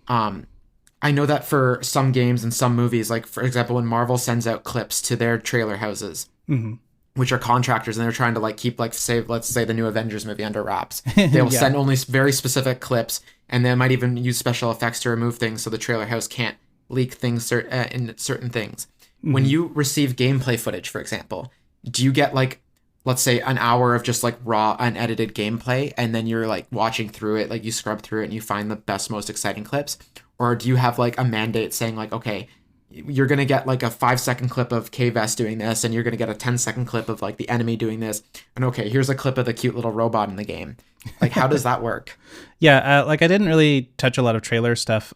I know that for some games and some movies, like for example, when Marvel sends out clips to their trailer houses, mm-hmm. which are contractors, and they're trying to like keep like let's say the new Avengers movie under wraps, they'll send only very specific clips, and they might even use special effects to remove things so the trailer house can't leak things in certain things. Mm-hmm. When you receive gameplay footage, for example, do you get like, let's say an hour of just like raw unedited gameplay, and then you're like watching through it, like you scrub through it and you find the best, most exciting clips? Or do you have like a mandate saying like, okay, you're going to get like a 5-second clip of K-Vest doing this, and you're going to get a 10-second clip of like the enemy doing this. And okay, here's a clip of the cute little robot in the game. Like, how does that work? Yeah. Like I didn't really touch a lot of trailer stuff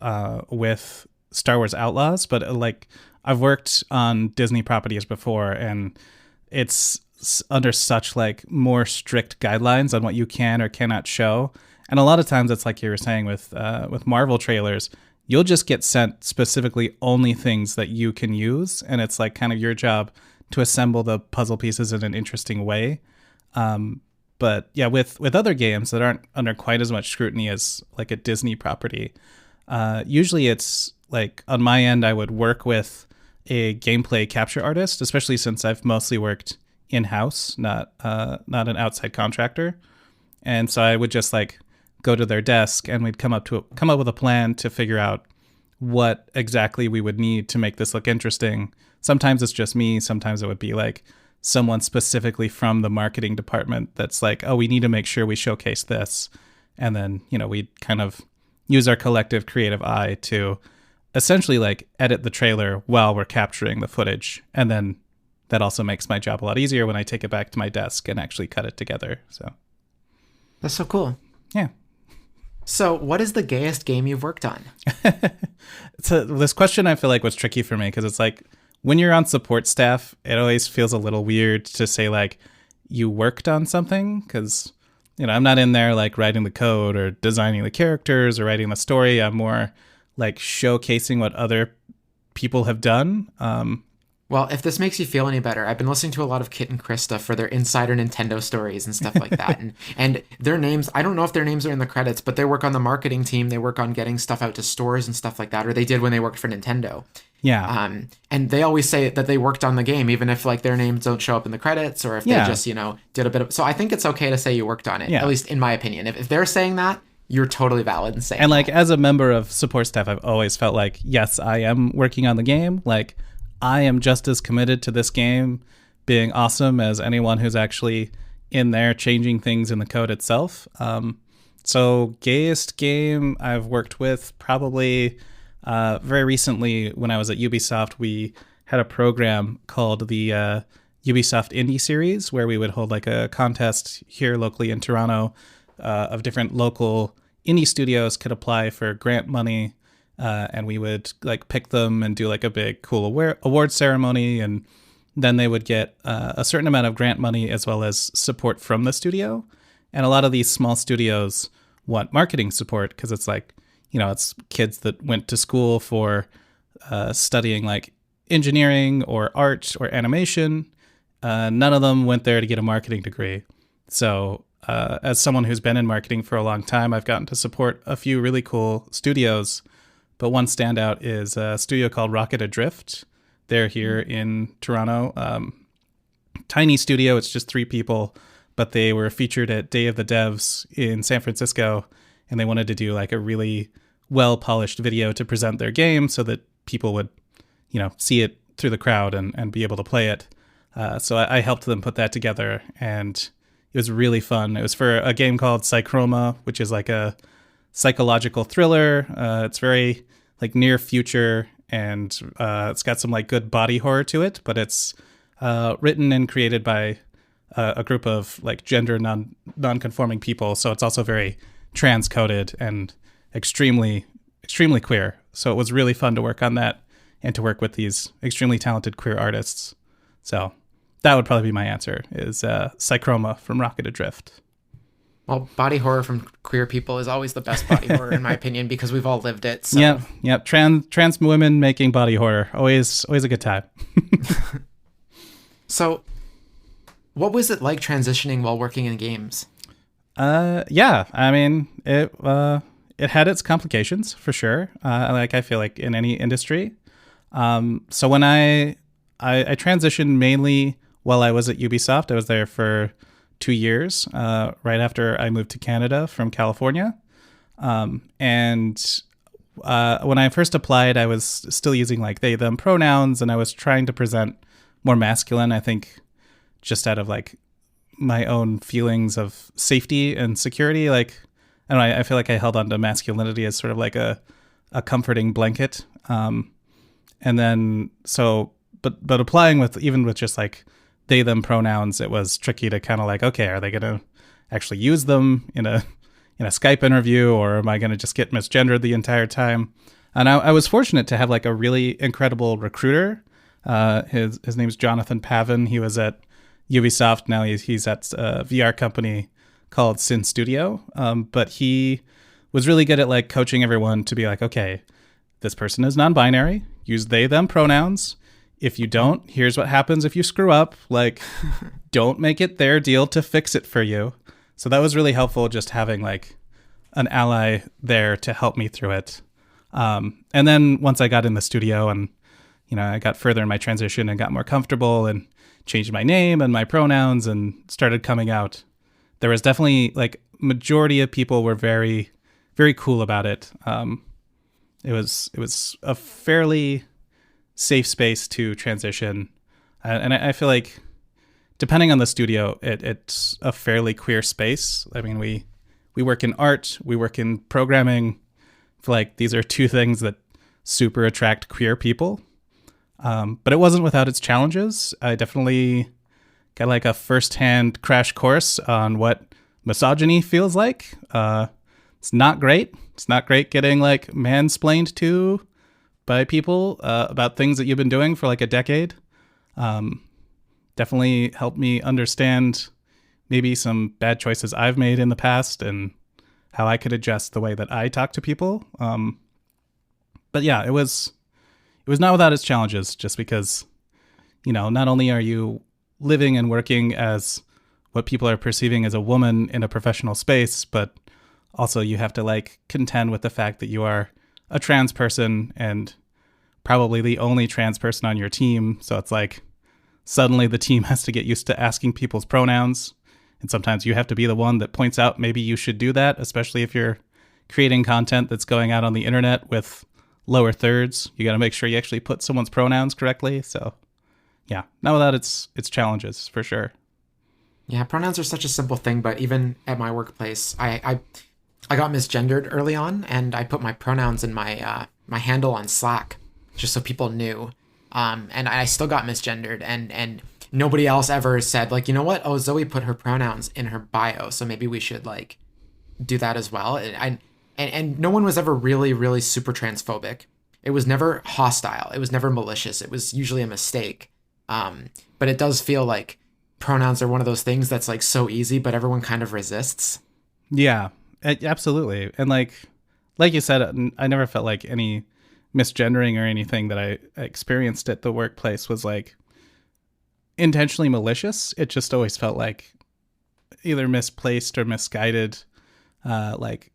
with Star Wars Outlaws, but like I've worked on Disney properties before, and it's under such like more strict guidelines on what you can or cannot show. And a lot of times it's like you were saying with Marvel trailers, you'll just get sent specifically only things that you can use. And it's like kind of your job to assemble the puzzle pieces in an interesting way. But yeah, with other games that aren't under quite as much scrutiny as like a Disney property, usually it's like on my end, I would work with a gameplay capture artist, especially since I've mostly worked in-house, not an outside contractor. And so I would just like go to their desk and we'd come up with a plan to figure out what exactly we would need to make this look interesting. Sometimes it's just me. Sometimes it would be like someone specifically from the marketing department that's like, oh, we need to make sure we showcase this. And then, we kind of use our collective creative eye to essentially like edit the trailer while we're capturing the footage. And then that also makes my job a lot easier when I take it back to my desk and actually cut it together. So That's so cool. yeah. So what is the gayest game you've worked on? So this question I feel like was tricky for me because it's like when you're on support staff, it always feels a little weird to say like you worked on something because, I'm not in there like writing the code or designing the characters or writing the story. I'm more like showcasing what other people have done. Well, if this makes you feel any better, I've been listening to a lot of Kit and Krista for their insider Nintendo stories and stuff like that. and their names, I don't know if their names are in the credits, but they work on the marketing team. They work on getting stuff out to stores and stuff like that, or they did when they worked for Nintendo. Yeah. And they always say that they worked on the game, even if like their names don't show up in the credits or if they just, did a bit of... So I think it's okay to say you worked on it, at least in my opinion. If they're saying that, you're totally valid in saying And like that. as a member of support staff, I've always felt like, yes, I am working on the game. Like I am just as committed to this game being awesome as anyone who's actually in there changing things in the code itself. So gayest game I've worked with probably very recently when I was at Ubisoft, we had a program called the Ubisoft Indie Series where we would hold like a contest here locally in Toronto of different local indie studios could apply for grant money. And we would like pick them and do like a big cool award ceremony. And then they would get a certain amount of grant money as well as support from the studio. And a lot of these small studios want marketing support because it's like, it's kids that went to school for studying like engineering or art or animation. None of them went there to get a marketing degree. So as someone who's been in marketing for a long time, I've gotten to support a few really cool studios. But one standout is a studio called Rocket Adrift. They're here in Toronto. Tiny studio, it's just 3 people, but they were featured at Day of the Devs in San Francisco, and they wanted to do like a really well-polished video to present their game so that people would, see it through the crowd and be able to play it. So I helped them put that together, and it was really fun. It was for a game called Psychroma, which is like a psychological thriller. It's very like near future, and it's got some like good body horror to it, but it's written and created by a group of like gender non-conforming people. So it's also very trans-coded and extremely queer. So it was really fun to work on that and to work with these extremely talented queer artists. So that would probably be my answer, is Psychroma from Rocket Adrift. Well, body horror from queer people is always the best body horror, in my opinion, because we've all lived it. So. Yep. Trans women making body horror, always a good time. So, what was it like transitioning while working in games? Yeah. I mean, it had its complications for sure. I feel like in any industry. So when I transitioned mainly while I was at Ubisoft. I was there for 2 years, right after I moved to Canada from California. And when I first applied, I was still using like they, them pronouns, and I was trying to present more masculine, I think, just out of like my own feelings of safety and security. Like, I don't know, I feel like I held on to masculinity as sort of like a comforting blanket. And then, but applying with, even with just like they, them pronouns, it was tricky to kind of like, okay, are they going to actually use them in a Skype interview, or am I going to just get misgendered the entire time? And I was fortunate to have like a really incredible recruiter. His name's Jonathan Pavin. He was at Ubisoft. Now he's at a VR company called Sin Studio. But he was really good at like coaching everyone to be like, okay, this person is non-binary. Use they, them pronouns. If you don't, here's what happens if you screw up. Like, don't make it their deal to fix it for you. So that was really helpful, just having like an ally there to help me through it. And then once I got in the studio and, I got further in my transition and got more comfortable and changed my name and my pronouns and started coming out, there was definitely like majority of people were very, very cool about it. It was a fairly safe space to transition. And I feel like depending on the studio, it's a fairly queer space. I mean, we work in art, we work in programming. I feel like these are two things that super attract queer people. But it wasn't without its challenges. I definitely got like a firsthand crash course on what misogyny feels like. It's not great. It's not great getting like mansplained to by people about things that you've been doing for like a decade. Definitely helped me understand maybe some bad choices I've made in the past and how I could adjust the way that I talk to people. But yeah, it was not without its challenges, just because, not only are you living and working as what people are perceiving as a woman in a professional space, but also you have to like contend with the fact that you are a trans person and probably the only trans person on your team. So it's like suddenly the team has to get used to asking people's pronouns. And sometimes you have to be the one that points out maybe you should do that, especially if you're creating content that's going out on the internet with lower thirds. You got to make sure you actually put someone's pronouns correctly. So yeah, not without its challenges for sure. Yeah, pronouns are such a simple thing, but even at my workplace, I got misgendered early on, and I put my pronouns in my my handle on Slack just so people knew. And I still got misgendered, and nobody else ever said like, you know what? Oh, Zoe put her pronouns in her bio, so maybe we should like do that as well. And no one was ever really super transphobic. It was never hostile. It was never malicious. It was usually a mistake. But it does feel like pronouns are one of those things that's like so easy, but everyone kind of resists. Yeah, absolutely. And like you said, I never felt like any misgendering or anything that I experienced at the workplace was like intentionally malicious. It just always felt like either misplaced or misguided. Like,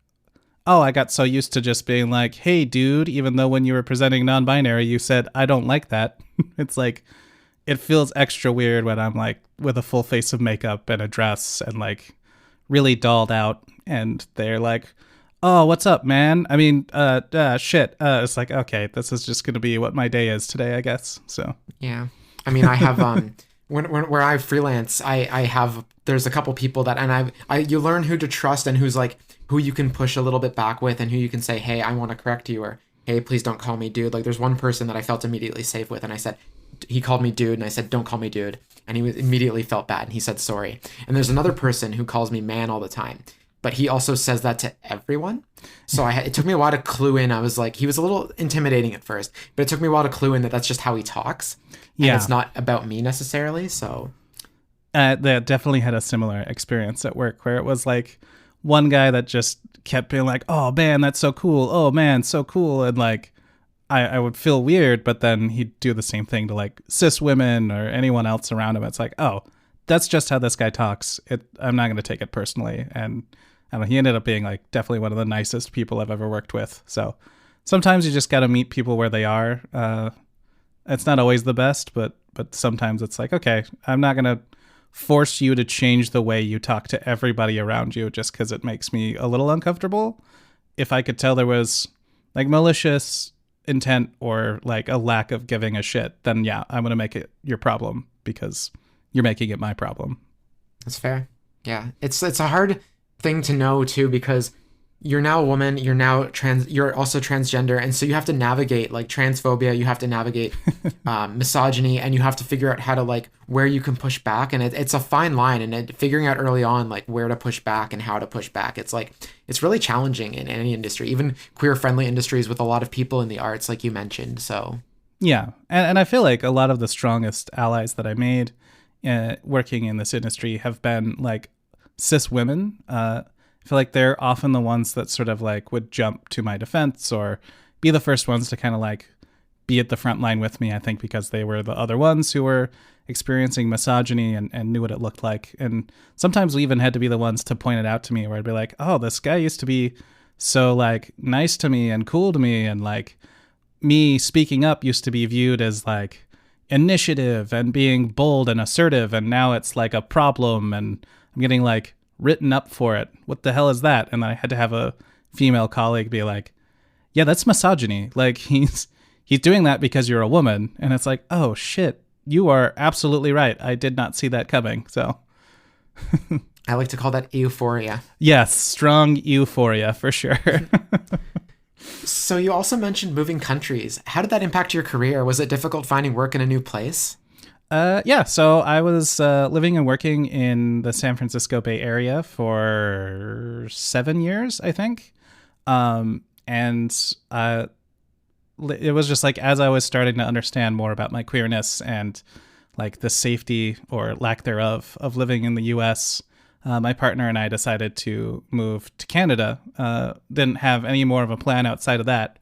oh, I got so used to just being like, hey, dude, even though when you were presenting non-binary, you said, I don't like that. It's like, it feels extra weird when I'm like with a full face of makeup and a dress and like really dolled out. And they're like, oh, what's up, man? I mean, shit. It's like, okay, this is just going to be what my day is today, I guess. So, yeah. I mean, I have, where I freelance, I have, there's a couple people that, and you learn who to trust and who's like, who you can push a little bit back with and who you can say, hey, I want to correct you, or hey, please don't call me dude. Like there's one person that I felt immediately safe with, and I said, he called me dude, and I said, don't call me dude. And he immediately felt bad, and he said sorry. And there's another person who calls me man all the time, but he also says that to everyone. So it took me a while to clue in. I was like, he was a little intimidating at first, but it took me a while to clue in that that's just how he talks. And it's not about me necessarily. So they definitely had a similar experience at work where it was like one guy that just kept being like, oh man, that's so cool. Oh man, so cool. And like, I would feel weird, but then he'd do the same thing to like cis women or anyone else around him. It's like, oh, that's just how this guy talks. I'm not going to take it personally. And I don't know, he ended up being like definitely one of the nicest people I've ever worked with. So sometimes you just got to meet people where they are. It's not always the best, but sometimes it's like, okay, I'm not going to force you to change the way you talk to everybody around you just because it makes me a little uncomfortable. If I could tell there was like malicious intent or like a lack of giving a shit, then yeah, I'm going to make it your problem because you're making it my problem. That's fair. Yeah. It's a hard thing to know too, because you're now a woman, you're now you're also transgender. And so you have to navigate like transphobia, you have to navigate misogyny, and you have to figure out how to like where you can push back. And it's a fine line, and figuring out early on like where to push back and how to push back. It's like, it's really challenging in any industry, even queer friendly industries with a lot of people in the arts, like you mentioned. So yeah. And I feel like a lot of the strongest allies that I made working in this industry have been like cis women. I feel like they're often the ones that sort of like would jump to my defense or be the first ones to kind of like be at the front line with me, I think, because they were the other ones who were experiencing misogyny and knew what it looked like. And sometimes we even had to be the ones to point it out to me, where I'd be like, oh, this guy used to be so like nice to me and cool to me, and like me speaking up used to be viewed as like initiative and being bold and assertive, and now it's like a problem and I'm getting like written up for it. What the hell is that? And I had to have a female colleague be like, yeah, that's misogyny. Like he's doing that because you're a woman. And it's like, oh shit, you are absolutely right. I did not see that coming. So I like to call that euphoria. yes, strong euphoria for sure. So you also mentioned moving countries. How did that impact your career? Was it difficult finding work in a new place? Yeah, so I was living and working in the San Francisco Bay Area for 7 years, I think. And it was just like as I was starting to understand more about my queerness and like the safety or lack thereof of living in the US, my partner and I decided to move to Canada. Didn't have any more of a plan outside of that.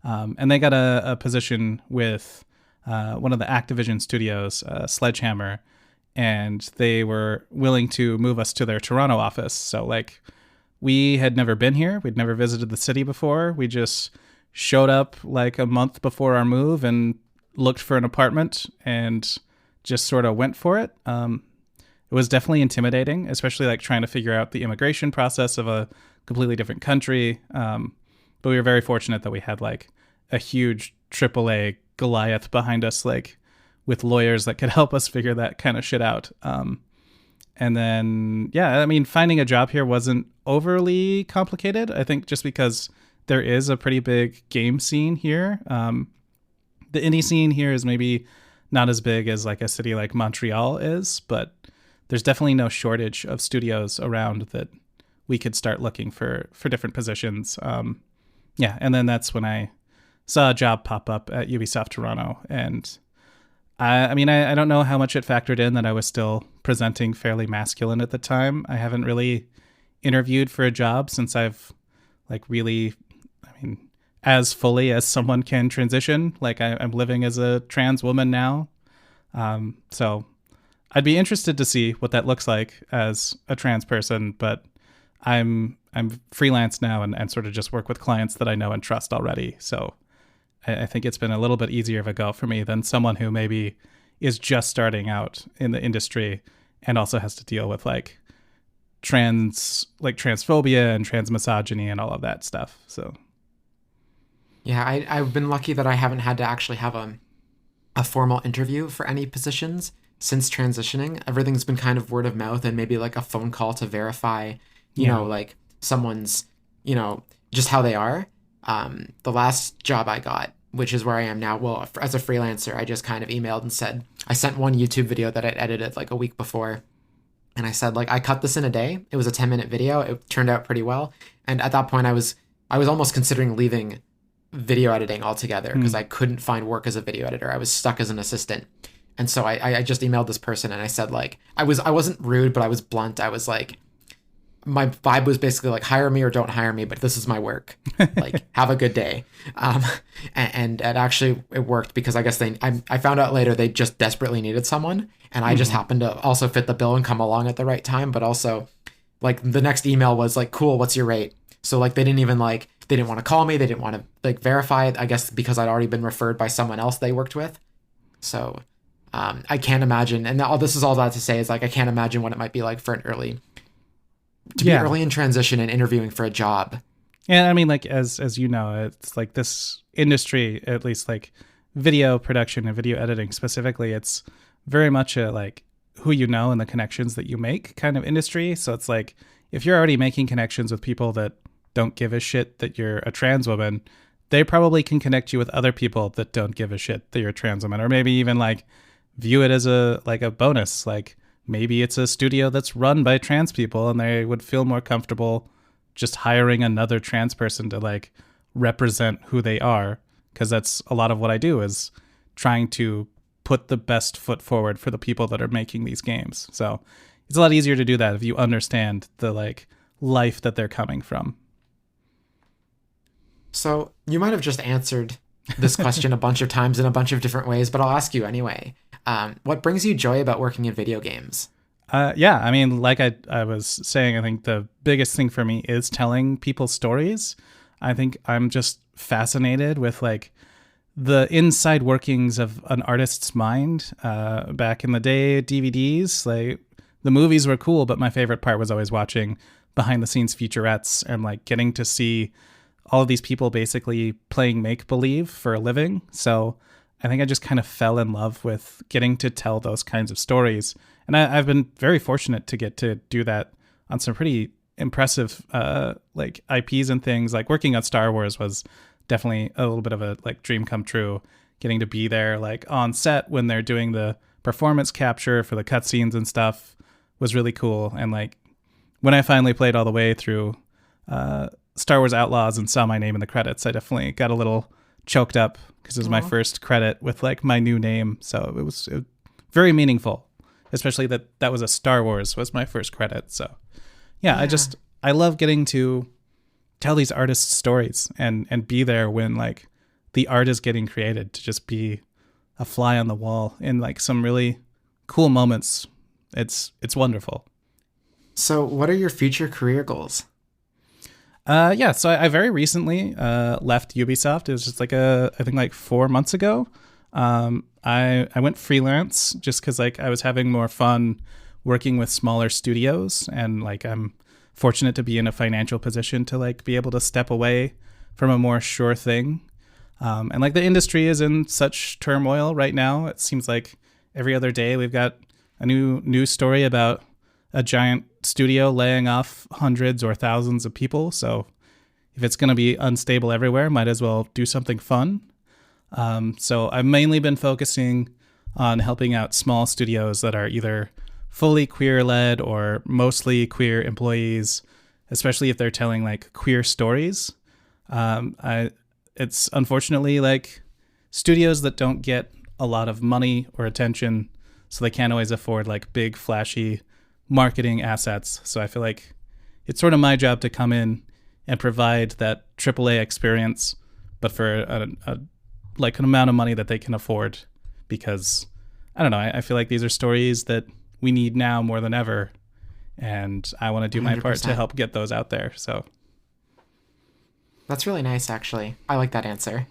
And they got a position with one of the Activision studios, Sledgehammer, and they were willing to move us to their Toronto office. So like we had never been here. We'd never visited the city before. We just showed up like a month before our move and looked for an apartment and just sort of went for it. It was definitely intimidating, especially like trying to figure out the immigration process of a completely different country. But we were very fortunate that we had like a huge AAA Goliath behind us, like with lawyers that could help us figure that kind of shit out. And then, yeah, I mean, finding a job here wasn't overly complicated. I think just because there is a pretty big game scene here. The indie scene here is maybe not as big as like a city like Montreal is, but there's definitely no shortage of studios around that we could start looking for different positions. Yeah, and then that's when I saw a job pop up at Ubisoft Toronto, and I mean, I don't know how much it factored in that I was still presenting fairly masculine at the time. I haven't really interviewed for a job since I've like really, I mean, as fully as someone can transition. Like I'm living as a trans woman now. So I'd be interested to see what that looks like as a trans person, but I'm freelance now and sort of just work with clients that I know and trust already. So I think it's been a little bit easier of a go for me than someone who maybe is just starting out in the industry and also has to deal with like transphobia and transmisogyny and all of that stuff. So Yeah, I've been lucky that I haven't had to actually have a formal interview for any positions since transitioning. Everything's been kind of word of mouth and maybe like a phone call to verify, you know, like someone's, you know, just how they are. The last job I got, which is where I am now, well, as a freelancer, I just kind of emailed and said, I sent one YouTube video that I'd edited like a week before. And I said, like, I cut this in a day. It was a 10-minute video. It turned out pretty well. And at that point, I was almost considering leaving video editing altogether because I couldn't find work as a video editor. I was stuck as an assistant. And so I just emailed this person and I said, like, I wasn't rude, but I was blunt. I was like, my vibe was basically like, hire me or don't hire me, but this is my work. Like, have a good day. And it actually, it worked because I guess I found out later they just desperately needed someone. And I just happened to also fit the bill and come along at the right time. But also, like, the next email was like, cool, what's your rate? So like, they didn't want to call me. They didn't want to like verify it, I guess, because I'd already been referred by someone else they worked with. So I can't imagine. And this is all that to say is like, I can't imagine what it might be like for be early in transition and interviewing for a job. Yeah, I mean, like as you know, it's like this industry, at least like video production and video editing specifically, it's very much a like who you know and the connections that you make kind of industry. So it's like if you're already making connections with people that don't give a shit that you're a trans woman, they probably can connect you with other people that don't give a shit that you're a trans woman, or maybe even like view it as a bonus. Like maybe it's a studio that's run by trans people and they would feel more comfortable just hiring another trans person to like represent who they are. Cause that's a lot of what I do is trying to put the best foot forward for the people that are making these games. So it's a lot easier to do that if you understand the like life that they're coming from. So you might have just answered this question a bunch of times in a bunch of different ways, but I'll ask you anyway. What brings you joy about working in video games? Yeah, I mean, like I was saying, I think the biggest thing for me is telling people stories. I think I'm just fascinated with like the inside workings of an artist's mind. Back in the day, DVDs, like the movies were cool, but my favorite part was always watching behind the scenes featurettes and like getting to see all of these people basically playing make-believe for a living. So I think I just kind of fell in love with getting to tell those kinds of stories. And I've been very fortunate to get to do that on some pretty impressive like IPs and things. Like working on Star Wars was definitely a little bit of a like dream come true. Getting to be there like on set when they're doing the performance capture for the cutscenes and stuff was really cool. And like when I finally played all the way through Star Wars Outlaws and saw my name in the credits, I definitely got a little choked up because it was my first credit with like my new name. So it was very meaningful, especially that was a Star Wars was my first credit. So yeah. I love getting to tell these artists' stories and be there when like the art is getting created, to just be a fly on the wall in like some really cool moments. It's wonderful. So what are your future career goals? So I very recently left Ubisoft. It was just like I think like 4 months ago. I went freelance just because like I was having more fun working with smaller studios, and like I'm fortunate to be in a financial position to like be able to step away from a more sure thing. And like the industry is in such turmoil right now. It seems like every other day we've got a new news story about a giant studio laying off hundreds or thousands of people. So if it's going to be unstable everywhere, might as well do something fun. So I've mainly been focusing on helping out small studios that are either fully queer-led or mostly queer employees, especially if they're telling like queer stories. It's unfortunately like studios that don't get a lot of money or attention, so they can't always afford like big flashy marketing assets. So I feel like it's sort of my job to come in and provide that AAA experience, but for like an amount of money that they can afford, because I don't know, I feel like these are stories that we need now more than ever, and I want to do my 100%. part to help get those out there. So That's really nice, actually. I like that answer.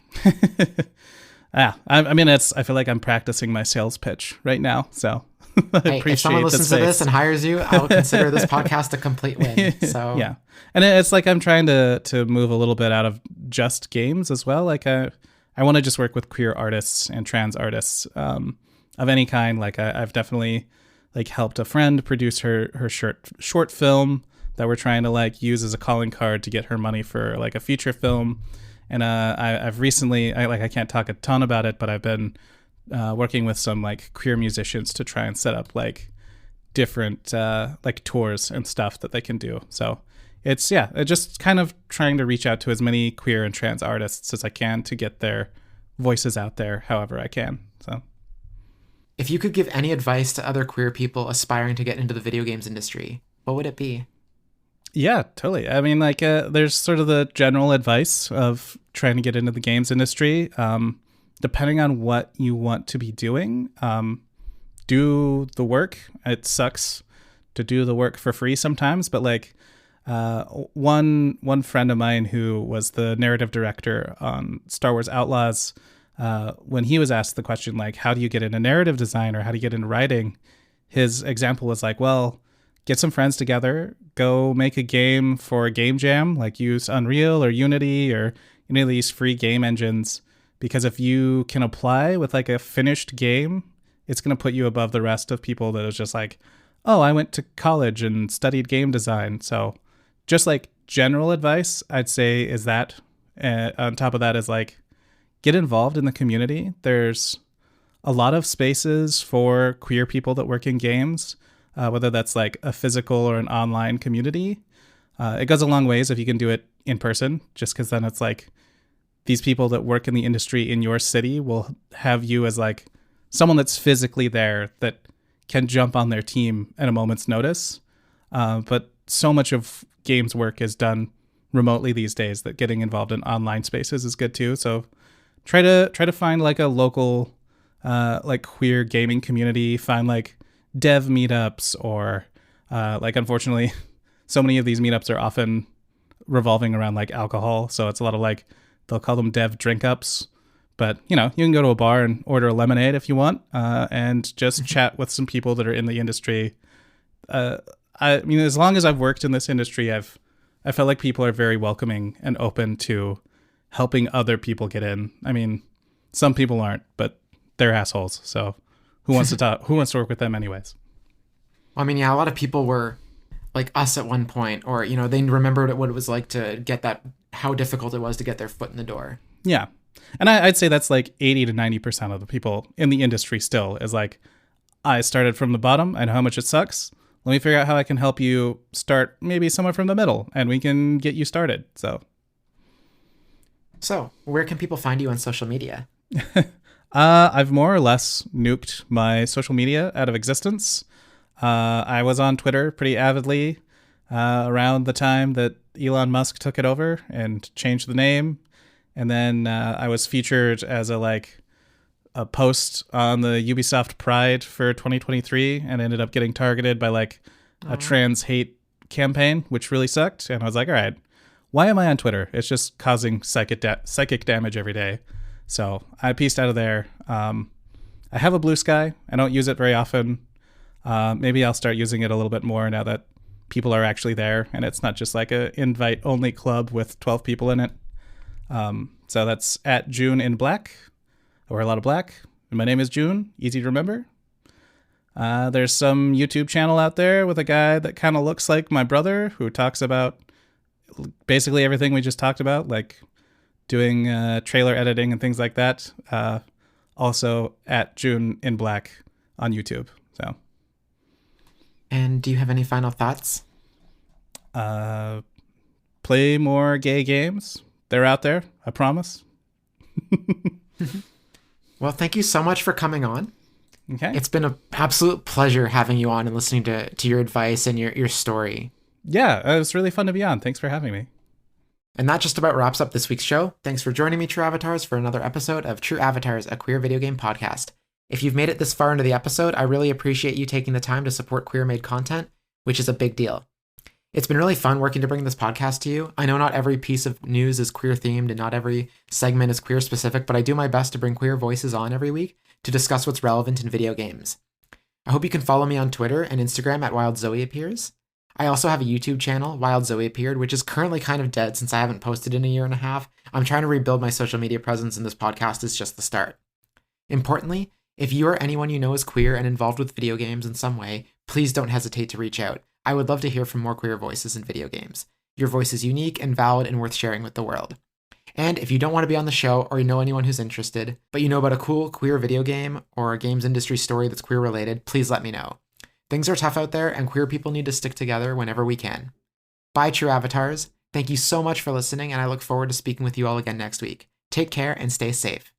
yeah, I mean, I feel like I'm practicing my sales pitch right now. So I Hey, appreciate if someone the listens to this space. and hires you, I will consider this podcast a complete win. So Yeah, and it's like I'm trying to move a little bit out of just games as well. Like I want to just work with queer artists and trans artists of any kind. Like I've definitely like helped a friend produce her short film that we're trying to like use as a calling card to get her money for like a feature film. And I've recently, I can't talk a ton about it, but I've been working with some like queer musicians to try and set up like different like tours and stuff that they can do. So it's just kind of trying to reach out to as many queer and trans artists as I can to get their voices out there however I can. So if you could give any advice to other queer people aspiring to get into the video games industry, what would it be? yeah, totally. I mean, like there's sort of the general advice of trying to get into the games industry. Depending on what you want to be doing, do the work. It sucks to do the work for free sometimes, but like one friend of mine who was the narrative director on Star Wars Outlaws, when he was asked the question like, how do you get into narrative design or how do you get into writing, his example was like, well, get some friends together, go make a game for a game jam, like use Unreal or Unity or any of these free game engines. Because if you can apply with like a finished game, it's going to put you above the rest of people that is just like, oh, I went to college and studied game design. So just like general advice, I'd say is that. On top of that is like, get involved in the community. There's a lot of spaces for queer people that work in games, whether that's like a physical or an online community. It goes a long ways if you can do it in person, just because then it's like these people that work in the industry in your city will have you as like someone that's physically there that can jump on their team at a moment's notice. But so much of games work is done remotely these days that getting involved in online spaces is good too. So try to find like a local like queer gaming community, find like dev meetups or like unfortunately so many of these meetups are often revolving around like alcohol. So it's a lot of like, they'll call them dev drink ups, but you know, you can go to a bar and order a lemonade if you want, and just chat with some people that are in the industry. I mean, as long as I've worked in this industry, I felt like people are very welcoming and open to helping other people get in. I mean, some people aren't, but they're assholes. So who wants to talk? Who wants to work with them anyways? Well, I mean, yeah, a lot of people were like us at one point, or, you know, they remembered what it was like to get that, how difficult it was to get their foot in the door. Yeah. And I'd say that's like 80 to 90% of the people in the industry still is like, I started from the bottom. I know how much it sucks. Let me figure out how I can help you start maybe somewhere from the middle and we can get you started. So where can people find you on social media? I've more or less nuked my social media out of existence. I was on Twitter pretty avidly around the time that Elon Musk took it over and changed the name. And then I was featured as a post on the Ubisoft Pride for 2023 and ended up getting targeted by a trans hate campaign, which really sucked. And I was like, all right, why am I on Twitter? It's just causing psychic damage every day. So I pieced out of there. I have a Blue Sky. I don't use it very often. Maybe I'll start using it a little bit more now that people are actually there and it's not just like a invite only club with 12 people in it. So that's at June in Black. I wear a lot of black. And my name is June. Easy to remember. There's some YouTube channel out there with a guy that kind of looks like my brother who talks about basically everything we just talked about, like doing trailer editing and things like that. Also at June in Black on YouTube. So. And do you have any final thoughts? Play more gay games. They're out there. I promise. Well, thank you so much for coming on. Okay. It's been an absolute pleasure having you on and listening to your advice and your story. Yeah, it was really fun to be on. Thanks for having me. And that just about wraps up this week's show. Thanks for joining me, True Avatars, for another episode of True Avatars, a queer video game podcast. If you've made it this far into the episode, I really appreciate you taking the time to support queer-made content, which is a big deal. It's been really fun working to bring this podcast to you. I know not every piece of news is queer-themed and not every segment is queer-specific, but I do my best to bring queer voices on every week to discuss what's relevant in video games. I hope you can follow me on Twitter and Instagram at Wild Zoe Appears. I also have a YouTube channel, Wild Zoe Appeared, which is currently kind of dead since I haven't posted in a year and a half. I'm trying to rebuild my social media presence and this podcast is just the start. Importantly, if you or anyone you know is queer and involved with video games in some way, please don't hesitate to reach out. I would love to hear from more queer voices in video games. Your voice is unique and valid and worth sharing with the world. And if you don't want to be on the show or you know anyone who's interested, but you know about a cool queer video game or a games industry story that's queer related, please let me know. Things are tough out there and queer people need to stick together whenever we can. Bye, True Avatars. Thank you so much for listening and I look forward to speaking with you all again next week. Take care and stay safe.